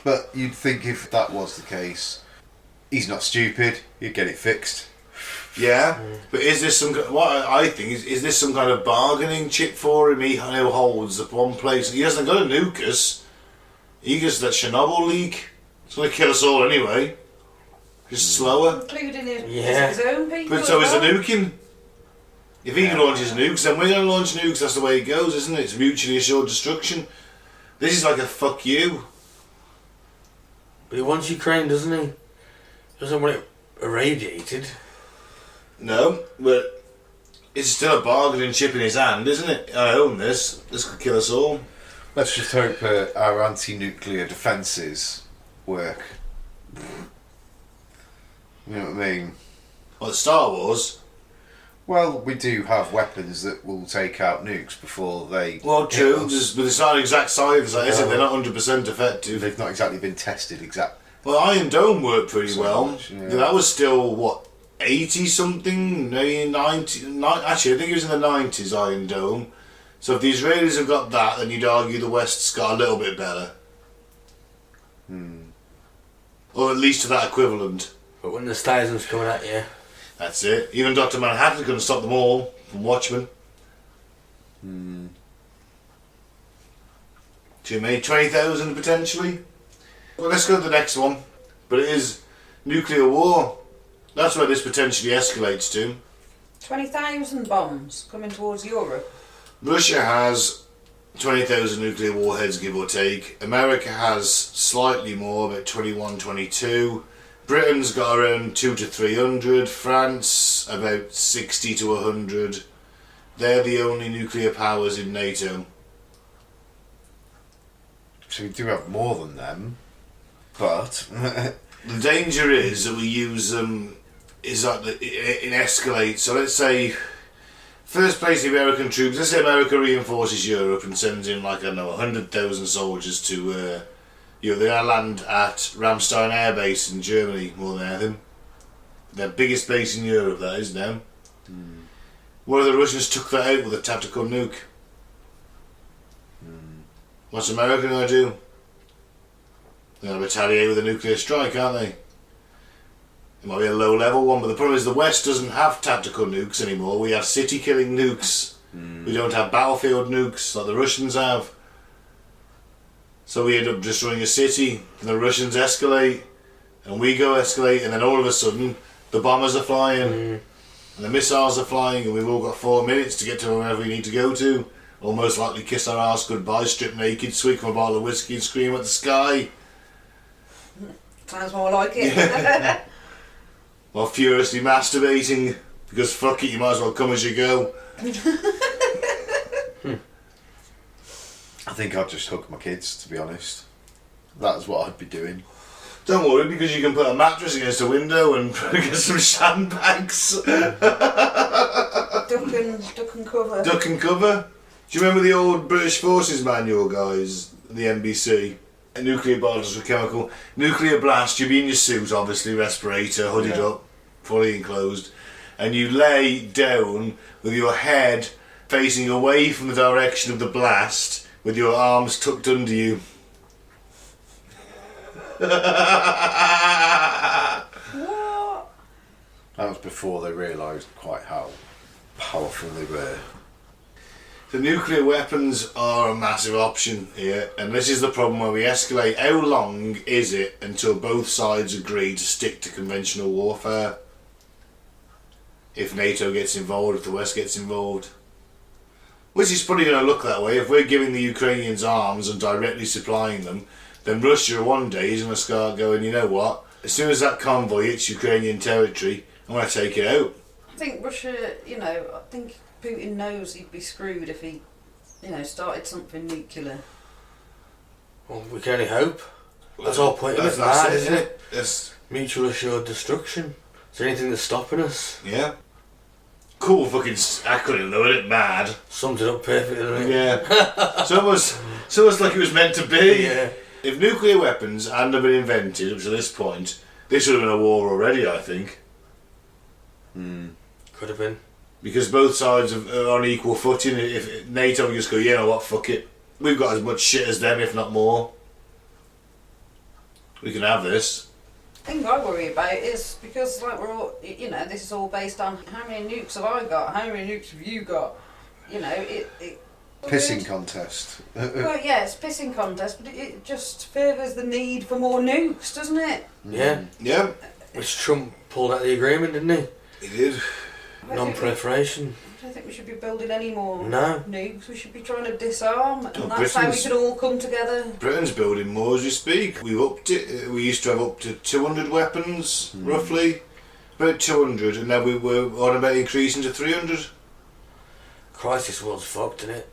But you'd think if that was the case, he's not stupid, he'd get it fixed. Yeah, but is this some? What I think is this some kind of bargaining chip for him? He now holds the one place. He hasn't got to nuke us. He just let Chernobyl leak. It's going to kill us all anyway. Just slower. Including his own people. But so as is the well? nuking. If he launches nukes, then we're going to launch nukes. That's the way it goes, isn't it? It's mutually assured destruction. This is like a fuck you. But he wants Ukraine, doesn't he? He doesn't want it irradiated. No, but it's still a bargaining chip in his hand, isn't it? I own this. This could kill us all. Let's just hope our anti-nuclear defences work. You know what I mean? Well, Star Wars. Well, we do have weapons that will take out nukes before they... Well, true, hit us. but it's not exact science, is it? They're not 100% effective. They've not exactly been tested exactly. Well, Iron Dome worked pretty So well. much, yeah. That was still, what, 80-something? 90, actually, I think it was in the 90s, Iron Dome. So if the Israelis have got that, then you'd argue the West's got a little bit better. Or at least to that equivalent. But when the Stason's coming at you... That's it. Even Dr. Manhattan couldn't stop them all from Watchmen. Too many? 20,000 potentially? Well, let's go to the next one. But it is nuclear war. That's where this potentially escalates to. 20,000 bombs coming towards Europe. Russia has 20,000 nuclear warheads, give or take. America has slightly more, about 21, 22. Britain's got around 200 to 300. France, about 60 to 100. They're the only nuclear powers in NATO. So we do have more than them, but... The danger is that we use them, is that it escalates. So let's say, first place the American troops, let's say America reinforces Europe and sends in, like, I don't know, 100,000 soldiers to, they're going to land at Ramstein Air Base in Germany, more than anything. Their biggest base in Europe, that is now. What if the Russians took that out with a tactical nuke? What's America going to do? They're going to retaliate with a nuclear strike, aren't they? It might be a low-level one, but the problem is the West doesn't have tactical nukes anymore. We have city-killing nukes. We don't have battlefield nukes like the Russians have. So we end up destroying a city, and the Russians escalate, and we go escalate, and then all of a sudden, the bombers are flying, and the missiles are flying, and we've all got 4 minutes to get to wherever we need to go to, or most likely kiss our arse goodbye, strip naked, squeak from a bottle of whiskey, and scream at the sky. Sounds more like it. while furiously masturbating, because fuck it, you might as well come as you go. I think I'd just hug my kids, to be honest. That's what I'd be doing. Don't worry, because you can put a mattress against a window and get some sandbags. Duck and cover. Duck and cover. Do you remember the old British Forces manual, guys? The NBC? Nuclear bottles with chemical. Nuclear blast, you'd be in your suit, obviously, respirator, hooded up, fully enclosed. And you lay down with your head facing away from the direction of the blast, with your arms tucked under you. What? That was before they realised quite how powerful they were. The nuclear weapons are a massive option here, and this is the problem where we escalate. How long is it until both sides agree to stick to conventional warfare? If NATO gets involved, if the West gets involved. Which is probably going to look that way. If we're giving the Ukrainians arms and directly supplying them, then Russia one day is going to start going, you know what, as soon as that convoy hits Ukrainian territory, I'm going to take it out. I think Russia, I think Putin knows he'd be screwed if he, started something nuclear. Well, we can only hope. That's all point of it, mad, isn't it? Yes. Mutual assured destruction. Is there anything that's stopping us? Yeah. Cool fucking acronym though, isn't it? Mad. Summed it up perfectly, doesn't it? Yeah. It's almost like it was meant to be. Yeah. If nuclear weapons hadn't have been invented up to this point, this would have been a war already, I think. Could have been. Because both sides are on equal footing. If NATO would just go, you know what, fuck it. We've got as much shit as them, if not more. We can have this. The thing I worry about is because, we're all, this is all based on how many nukes have I got, how many nukes have you got? Pissing contest. Well, yeah, it's a pissing contest, but it just furthers the need for more nukes, doesn't it? Yeah. Yeah. Which Trump pulled out the agreement, didn't he? He did. Non-proliferation. I don't think we should be building any more No. nukes. We should be trying to disarm, and Oh, that's how we Britain's- can all come together. Britain's building more as we speak. We've upped it. We used to have up to 200 weapons, roughly. About 200, and now we're on about increasing to 300. Crisis world's fucked, isn't it?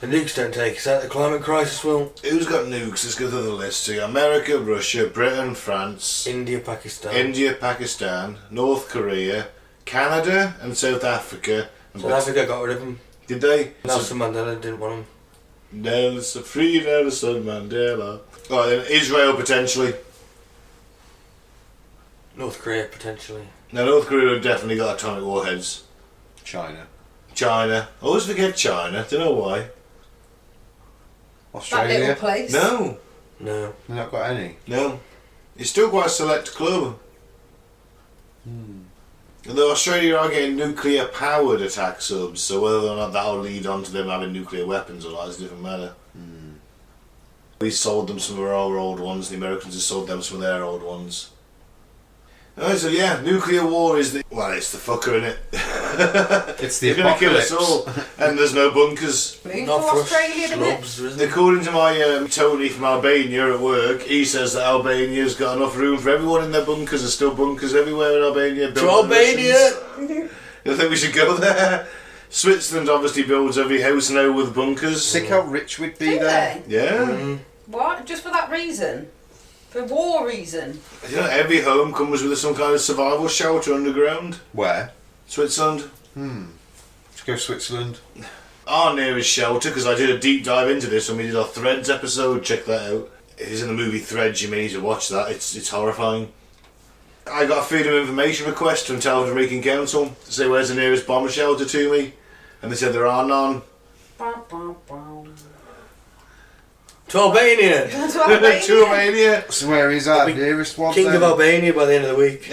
The nukes don't take us out, the climate crisis will. Who's got nukes? Let's go through the list. So you got America, Russia, Britain, France, India, Pakistan. India, Pakistan, North Korea, Canada and South Africa. And South Africa got rid of them. Did they? Nelson Mandela didn't want them. Nelson, free Nelson Mandela. Alright then, Israel potentially. North Korea, potentially. Now North Korea have definitely got atomic warheads. China. China. I always forget China, don't know why. That little Australia. place. No, No. They've not got any. no. It's still quite a select club. Although Australia are getting nuclear powered attack subs, so whether or not that'll lead on to them having nuclear weapons or not is a different matter. We sold them some of our old ones, the Americans have sold them some of their old ones. Alright, so yeah, nuclear war is it's the fucker, innit? It's the It's gonna kill us apocalypse. all, and there's no bunkers. Move to Not for Australia, didn't it? slubs, isn't it? According to my Tony from Albania at work, he says that Albania's got enough room for everyone in their bunkers. There's still bunkers everywhere in Albania. To Albania! You think we should go there? Switzerland obviously builds every house now with bunkers. Think how rich we'd be Do there. they? Yeah. What? Just for that reason? For war reason? You know, every home comes with some kind of survival shelter underground. Where? Switzerland. Let's go Switzerland. Our nearest shelter, because I did a deep dive into this when we did our Threads episode, check that out. It is in the movie Threads, you may need to watch that, it's horrifying. I got a freedom of information request from Television Wreaking Council to say where's the nearest bomber shelter to me, and they said there are none. Bum, bum, bum. To Albania! That's what I mean. To Romania. So where is our I'll be nearest one King then? of Albania by the end of the week.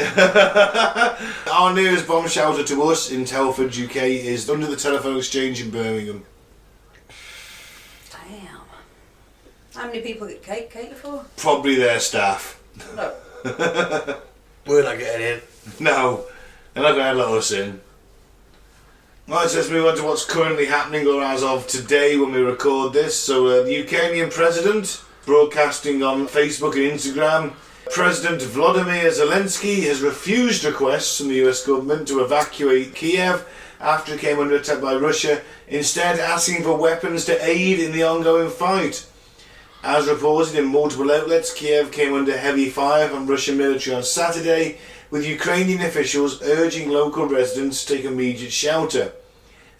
Our nearest bomb shelter to us in Telford, UK is under the telephone exchange in Birmingham. Damn. How many people get cake catered for? Probably their staff. No. We're not getting in. No, they're not going to let us in. Right, so let's move on to what's currently happening, or as of today when we record this. So the Ukrainian president broadcasting on Facebook and Instagram President Volodymyr Zelensky has refused requests from the US government to evacuate Kiev after it came under attack by Russia, instead asking for weapons to aid in the ongoing fight. As reported in multiple outlets, Kiev came under heavy fire from Russian military on Saturday, with Ukrainian officials urging local residents to take immediate shelter.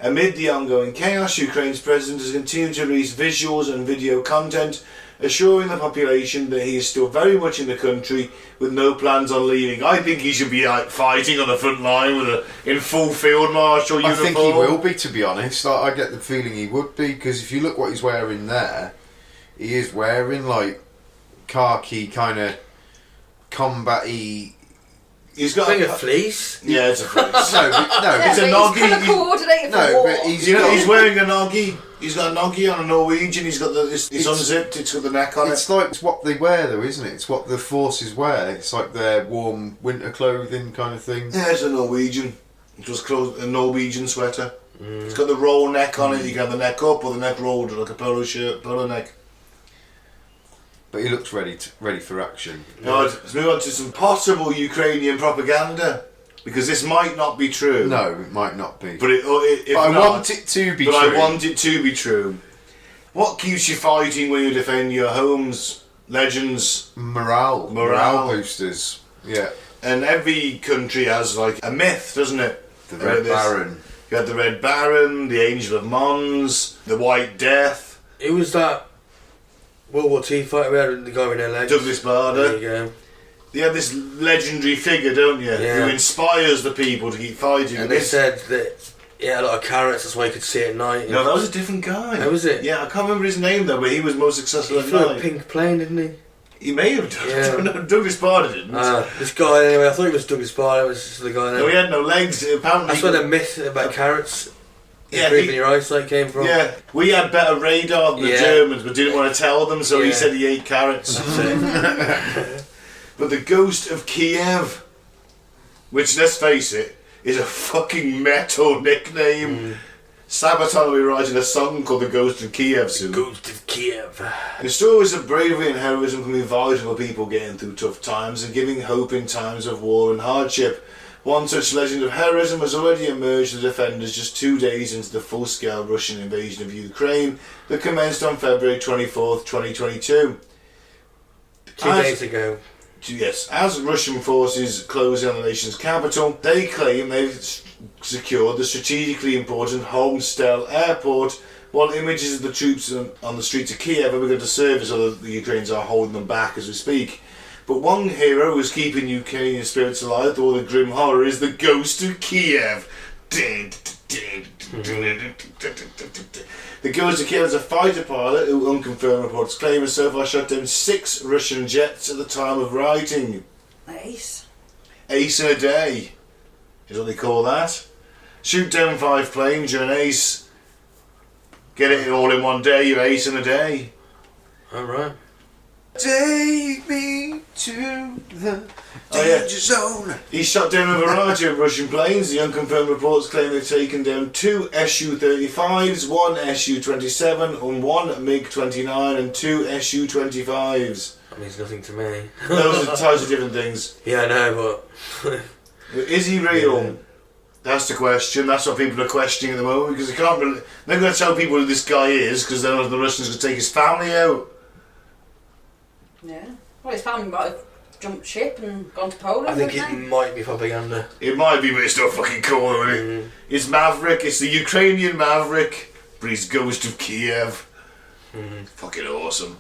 Amid the ongoing chaos, Ukraine's president has continued to release visuals and video content, assuring the population that he is still very much in the country with no plans on leaving. I think he should be out fighting on the front line in full field marshal uniform. I think he will be, to be honest. I get the feeling he would be, because if you look what he's wearing there, he is wearing like khaki kind of combat-y. He's got a fleece. Yeah, it's a fleece. No, it's a noggy. He's kind of coordinated for war. But he's he's wearing a noggy. He's got a noggy on a Norwegian. He's got it's unzipped. It's got the neck on it. It's like it's what they wear, though, isn't it? It's what the forces wear. It's like their warm winter clothing kind of thing. Yeah, it's a Norwegian. It was a Norwegian sweater. It's got the roll neck on it. You can have the neck up or the neck rolled like a polo neck. But he looks ready for action. Right, let's move on to some possible Ukrainian propaganda, because this might not be true. No, it might not be. But I want it to be true. I want it to be true. What keeps you fighting when you defend your homes? Legends. Morale boosters. Yeah. And every country has like a myth, doesn't it? The Red Baron. You had the Red Baron, the Angel of Mons, the White Death. It was that World War II fighter where the guy with no legs. Douglas Bader. There you go. You have this legendary figure, don't you? Yeah. Who inspires the people to keep fighting. And they said that he had a lot of carrots, that's why you could see at night. No, that was a different guy. Oh, was it? Yeah, I can't remember his name though, but he was most successful He at flew night. a pink plane, didn't he? He may have done. Yeah. No, Douglas Bader didn't. This guy, anyway, I thought it was Douglas Bader, it was just the guy there. No, he had no legs. Apparently, That's where the myth about carrots Yeah, improving your eyesight came from. Yeah, we had better radar than the Germans, but didn't want to tell them, so he said he ate carrots. But the Ghost of Kiev, which, let's face it, is a fucking metal nickname. Sabaton will be writing a song called The Ghost of Kiev soon. Ghost of Kiev. The stories of bravery and heroism can be vital for people getting through tough times and giving hope in times of war and hardship. One such legend of heroism has already emerged the defenders just 2 days into the full-scale Russian invasion of Ukraine that commenced on February 24th, 2022. 2 days ago. Yes, as Russian forces close in on the nation's capital, they claim they've secured the strategically important Homstel airport, while images of the troops on the streets of Kiev have begun to surface, although the Ukrainians are holding them back as we speak. But one hero who's keeping Ukrainian spirits alive through all the grim horror is the Ghost of Kiev. The Ghost of Kiev is a fighter pilot who, unconfirmed reports claim, has so far shot down 6 Russian jets at the time of writing. Ace. Ace in a day is what they call that. Shoot down 5 planes, you're an ace. Get it all in one day, you're ace in a day. Alright. Take me to the danger zone. He shot down a variety of Russian planes. The unconfirmed reports claim they've taken down 2 Su-35s, 1 Su-27, and 1 MiG-29, and 2 Su-25s. That means nothing to me. Those are types of different things. Yeah, I know, but... Is he real? Yeah. That's the question. That's what people are questioning at the moment, because they can't really... They're going to tell people who this guy is, because then the Russians could take his family out. Yeah. Well, his family might have jumped ship and gone to Poland. I think wouldn't it they? might be propaganda. It might be, but it's not fucking cool, is it? It's Maverick. It's the Ukrainian Maverick, but he's Ghost of Kiev. Fucking awesome.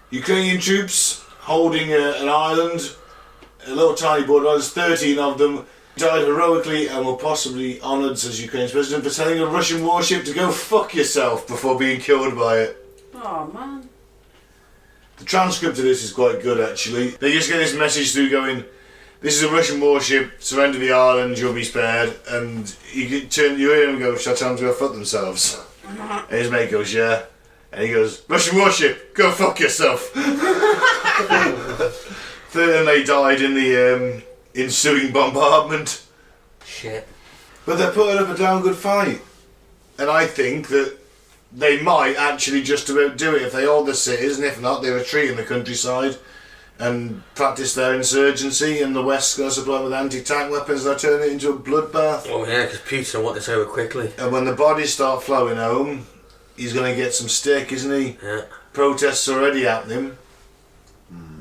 Ukrainian troops holding an island, a little tiny border. There's 13 of them. Died heroically and were possibly honoured as Ukraine's president for telling a Russian warship to go fuck yourself before being killed by it. Oh, man. The transcript of this is quite good, actually. They just get this message through going, this is a Russian warship, surrender the island, you'll be spared. And you turn you in and go, shall I tell them to go fuck themselves? And his mate goes, yeah. And he goes, Russian warship, go fuck yourself. Then they died in the ensuing bombardment. Shit. But they're putting up a damn good fight. And I think that they might actually just about do it if they hold the cities, and if not, they retreat in the countryside and practice their insurgency, and the West's going to supply them with anti-tank weapons, and they'll turn it into a bloodbath. Oh yeah, because Putin will want this over quickly. And when the bodies start flowing home, he's going to get some stick, isn't he? Yeah. Protests already happening.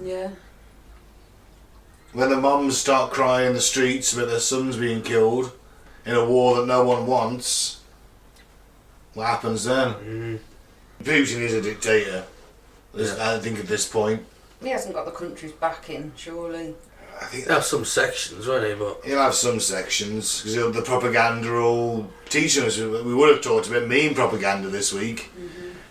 Yeah. When the mums start crying in the streets about their sons being killed in a war that no one wants, what happens then? Putin is a dictator, I think, at this point. He hasn't got the country's backing, surely. I think He'll have some sections, won't he? But he'll have some sections, because the propaganda will teach us. We would have talked about mean propaganda this week,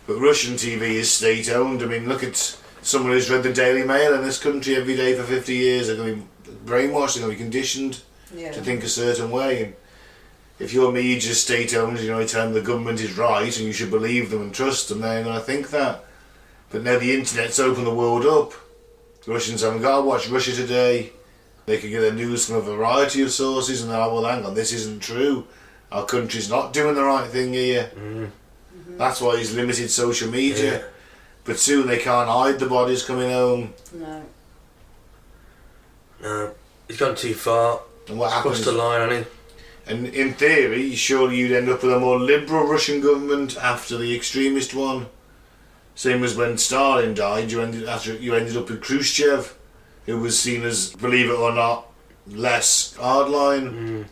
but Russian TV is state-owned. I mean, look at someone who's read the Daily Mail in this country every day for 50 years. They're going to be brainwashed, they're going to be conditioned to think a certain way. And if your media's state-owned, you tell them the government is right and you should believe them and trust them, they're going to think that. But now the internet's opened the world up. The Russians haven't got to watch Russia Today. They can get their news from a variety of sources, and they're like, well, hang on, this isn't true. Our country's not doing the right thing here. That's why he's limited social media. Yeah. But soon they can't hide the bodies coming home. no, he's gone too far. And what happens? Crossed the line, hasn't he? And in theory, surely you'd end up with a more liberal Russian government after the extremist one. Same as when Stalin died, you ended up with Khrushchev, who was seen as, believe it or not, less hardline.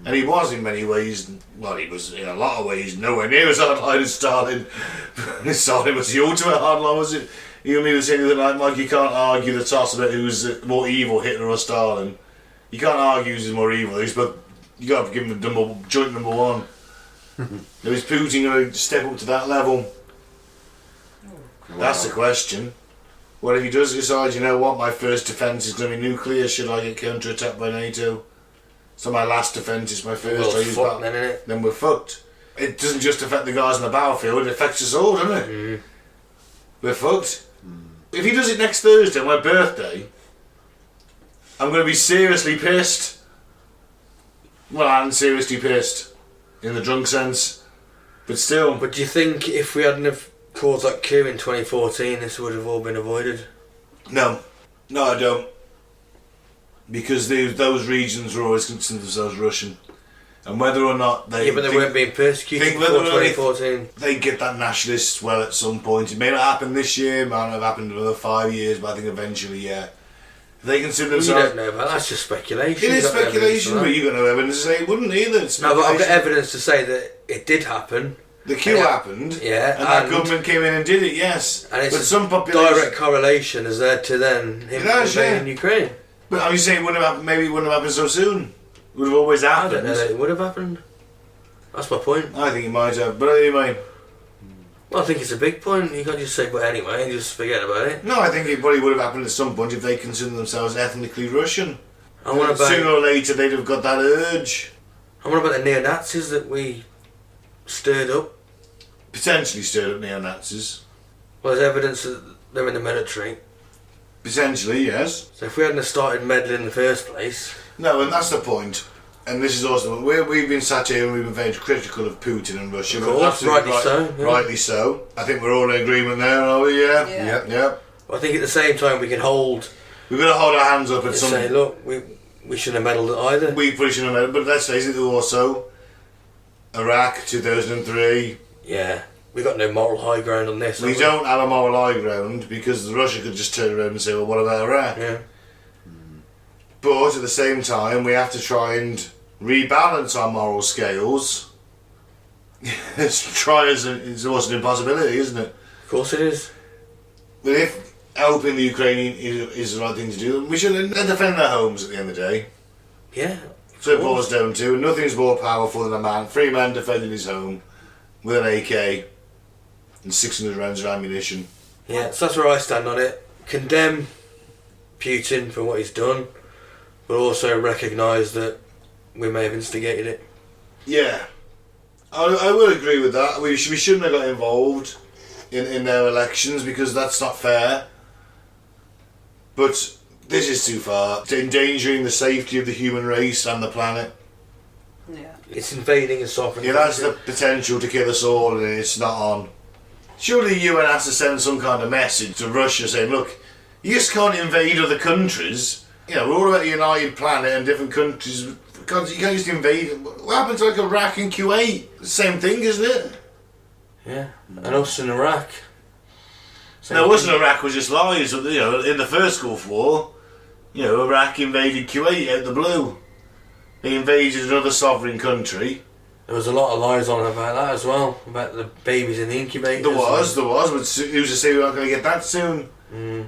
And he was in many ways, well, he was in a lot of ways nowhere near as hardline as Stalin. Stalin was the ultimate hardline, was it? You and me were saying the other night, Mike, you can't argue the toss about who's more evil, Hitler or Stalin. You can't argue who's more evil, but you got to give him the joint number one. Now, is Putin going to step up to that level? That's the question. What if he does decide, you know what, my first defence is going to be nuclear, should I get counter-attacked by NATO? So my last defence is my first. Well, then we're fucked. It doesn't just affect the guys on the battlefield, it affects us all, doesn't it? We're fucked. If he does it next Thursday, my birthday, I'm going to be seriously pissed. Well, I'm seriously pissed, in the drunk sense, but still. But do you think if we hadn't have caused that coup in 2014, this would have all been avoided? No, I don't. Because those regions were always considered themselves Russian. And whether or not they... Yeah, but they weren't being persecuted before 2014. They get that nationalist swell at some point. It may not happen this year, it might not have happened in another 5 years, but I think eventually, yeah. If they consider themselves... You don't know about that, that's just speculation. It is speculation, but you've got no evidence to say it wouldn't either. It's no, but I've got evidence to say that it did happen. The coup happened, yeah, and that government came in and did it, yes. And it's but some population... direct correlation is there to then him invading Ukraine. But I'm just saying it wouldn't have happened, maybe it wouldn't have happened so soon. It would have always happened. I don't know that it would have happened. That's my point. I think it might have, but anyway. Well, I think it's a big point. You can't just say, but anyway, and just forget about it. No, I think it probably would have happened at some point if they considered themselves ethnically Russian. And what about, sooner or later they'd have got that urge. And what about the neo-Nazis that we stirred up? Potentially stirred up neo-Nazis. Well, there's evidence that they're in the military. Potentially, yes. So if we hadn't have started meddling in the first place... No, and that's the point. And this is also... We've been sat here and we've been very critical of Putin and Russia. Of course, rightly so. Yeah. Rightly so. I think we're all in agreement there, are we? Yeah. Yeah. Yep. Well, I think at the same time we can hold... We've got to hold our hands up at some... say, look, we shouldn't have meddled either. We probably shouldn't have meddled, but let's face it, also... Iraq, 2003... Yeah. We got no moral high ground on this. We don't have a moral high ground because Russia could just turn around and say, well, what about Iraq? Yeah. But at the same time, we have to try and rebalance our moral scales. It's almost an impossibility, isn't it? Of course it is. But if helping the Ukrainian is the right thing to do, we should defend their homes at the end of the day. Yeah. So it boils down to, nothing's more powerful than a free man defending his home with an AK and 600 rounds of ammunition. Yeah, so that's where I stand on it. Condemn Putin for what he's done, but also recognise that we may have instigated it. Yeah, I will agree with that. We shouldn't have got involved in their elections because that's not fair. But this is too far. It's endangering the safety of the human race and the planet. Yeah. It's invading a sovereign It has the potential to kill us all and it's not on. Surely the UN has to send some kind of message to Russia saying, look, You just can't invade other countries. You know, we're all about a united planet and different countries. God, you can't just invade. What happened to like Iraq and Kuwait? Same thing, isn't it? Yeah, and us in Iraq. No, us in Iraq was just lies. You know, in the first Gulf War, you know, Iraq invaded Kuwait out the blue. They invaded another sovereign country. There was a lot of lies on about that as well, about the babies in the incubators. There was. But who's to say we're not going to get that soon? Mm.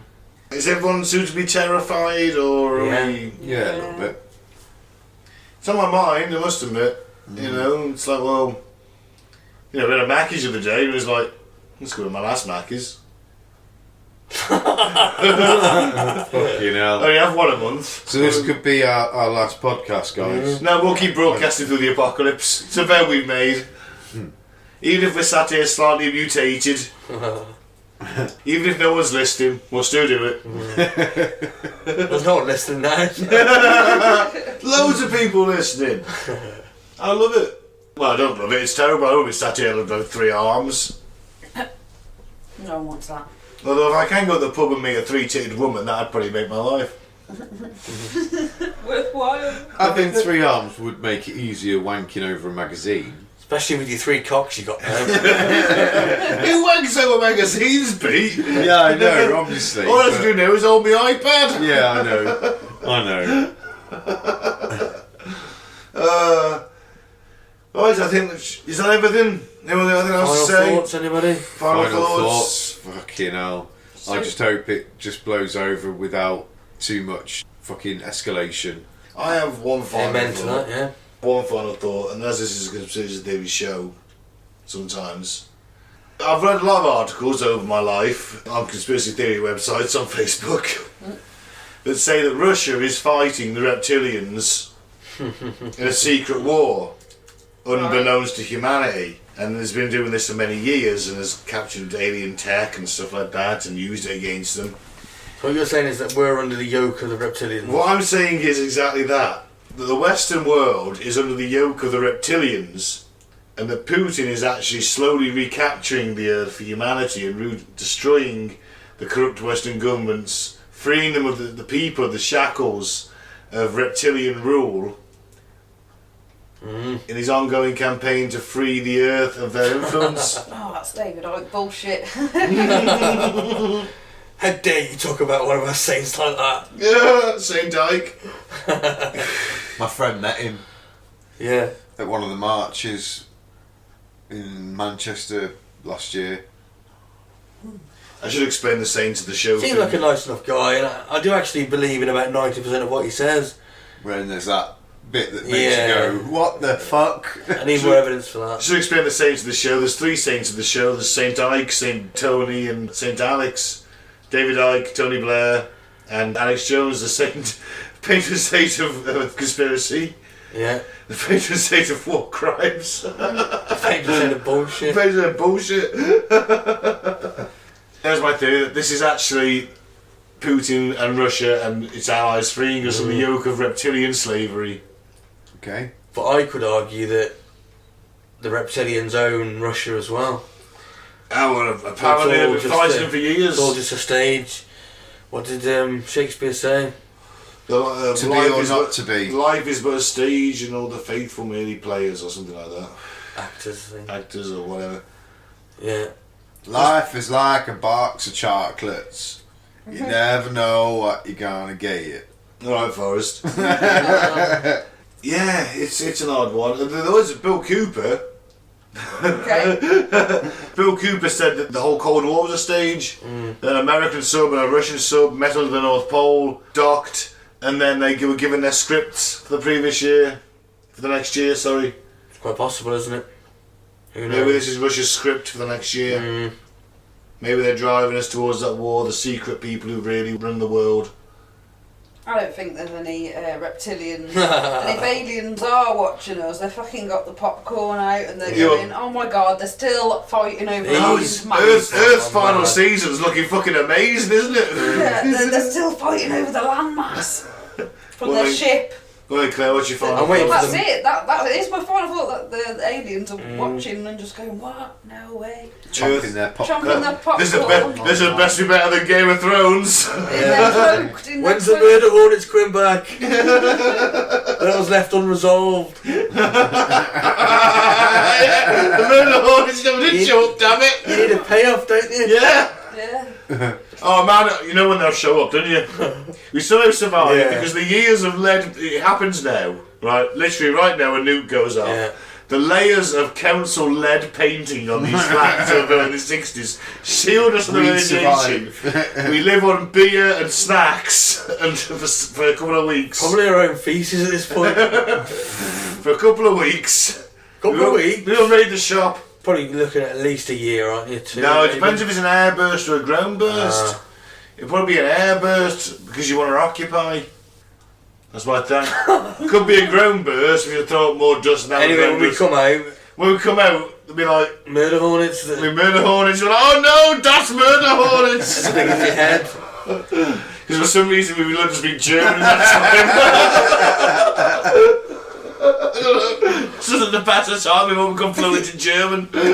Is everyone suitably terrified, or are we... Yeah, a little bit. It's on my mind, I must admit. You know, it's like, well... You know, we had a Macca's the other day, and it was like, let's go to my last Macca's. Fucking hell. I only have one a month. So this could be our last podcast, guys. No, we'll keep broadcasting through the apocalypse. It's a vow we've made. Even if we're sat here slightly mutated, even if no one's listening, we'll still do it. There's no one listening now. Loads of people listening. I love it. Well, I don't love it. It's terrible. I won't be sat here with like 3 arms. No one wants that. Although if I can go to the pub and meet a 3-titted woman, that'd probably make my life. Worthwhile. Having 3 arms would make it easier wanking over a magazine. Especially with your 3 cocks you got now. Who wanks over magazines, Pete? Yeah, I know, obviously. All I have to do now is hold my iPad. Yeah, I know. Right, I think is that everything? Anything else to say? Final thoughts, anybody? Final thoughts. Fucking hell. I just hope it just blows over without too much fucking escalation. I have one final Amen to thought. that, yeah. One final thought, and as this is a conspiracy theory show, sometimes I've read a lot of articles over my life on conspiracy theory websites on Facebook that say that Russia is fighting the reptilians in a secret war, unbeknownst to humanity, and has been doing this for many years and has captured alien tech and stuff like that and used it against them. So what you're saying is that we're under the yoke of the reptilians? What I'm saying is exactly that the Western world is under the yoke of the reptilians, and that Putin is actually slowly recapturing the earth for humanity and destroying the corrupt Western governments, freeing them of the people, the shackles of reptilian rule, in his ongoing campaign to free the earth of their influence. Oh, that's David Icke bullshit. How dare you talk about one of our saints like that? Yeah, Saint Dyke. My friend met him Yeah. at one of the marches in Manchester last year. I should explain the saints of the show. Seems like a nice enough guy, and I do actually believe in about 90% of what he says. When there's that bit that makes you go, what the fuck? I need more evidence for I that. should explain the saints of the show. There's 3 saints of the show. There's Saint Ike, Saint Tony, and Saint Alex. David Icke, Tony Blair, and Alex Jones, the saint, patron saint of conspiracy. Yeah. The patron saint of war crimes. The patron saint of bullshit. Patron saint of bullshit. There's my theory that this is actually Putin and Russia and its allies freeing us from the yoke of reptilian slavery. Okay. But I could argue that the reptilians own Russia as well. Oh, well, apparently they've been fighting them for years. It's all just a stage. What did Shakespeare say? To be or not to be. Life is but a stage and all the faithful merely players, or something like that. Actors, I think. Actors or whatever. Yeah. Life is like a box of chocolates. You never know what you're gonna get. Alright, Forrest. Yeah, it's an odd one. There was Bill Cooper. Okay. Bill Cooper said that the whole Cold War was a stage. That an American sub and a Russian sub met under the North Pole, docked, and then they were given their scripts for the previous year. For the next year, sorry. It's quite possible, isn't it? Who knows? Maybe this is Russia's script for the next year. Maybe they're driving us towards that war, the secret people who really run the world. I don't think there's any reptilians. And if aliens are watching us, they've fucking got the popcorn out and they're going, oh my god, they're still fighting over these Earth's final season's looking fucking amazing, isn't it? Yeah, they're still fighting over the landmass from their ship. Go ahead, Claire, what's your final I'm waiting thought? for That's it. That is my final thought. That the aliens are watching and just going, "What? No way!" Chomping their popcorn. Chomping their popcorn. This is best be better than Game of Thrones. In their cloak, in their When's the cloak. murder hornets coming back? That was left unresolved. The murder hornets never did show up, damn it. You need a payoff, don't you? Yeah. Yeah. Oh man, you know when they'll show up, don't you? We somehow survive Yeah. because the years have led. It happens now, right? Literally, right now, a nuke goes off. Yeah. The layers of council lead painting on these flats over in the 60s shield us from the We radiation. survive. We live on beer and snacks and for a couple of weeks. Probably our own feces at this point. For a couple of weeks. Couple of weeks. We don't raid the shop. Probably looking at least a year, aren't you? Two, No, it maybe? depends if it's an airburst or a ground burst. It'll probably be an airburst because you want to occupy. That's my thing. Could be a ground burst if you throw up more dust now. Anyway, when we come out, they'll be like, murder hornets. we murder hornets. We're like, oh no, that's murder hornets. Big as your head. Because for some reason we learned to speak German that time. So that the better time we won't become fluent in German. Oh,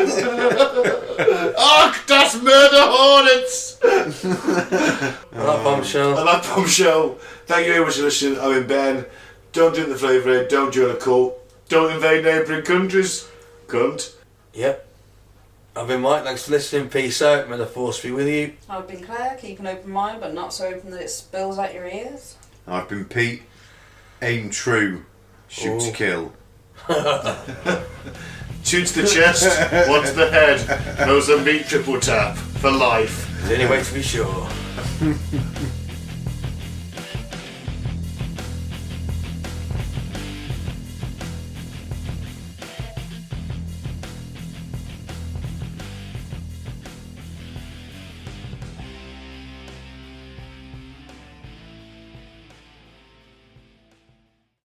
that's murder hornets. That bombshell. And that bombshell. Thank you very much for listening. I'm in Ben. Don't drink the flavour aid. Don't join a cult. Don't invade neighbouring countries. Cunt. Yep. I've been Mike. Thanks for listening. Peace out. May the force be with you. I've been Claire. Keep an open mind, but not so open that it spills out your ears. I've been Pete. Aim true. Shoot to Oh. kill. Shoots the chest. Wants the head. Knows a meat triple tap. For life. There's any way to be sure.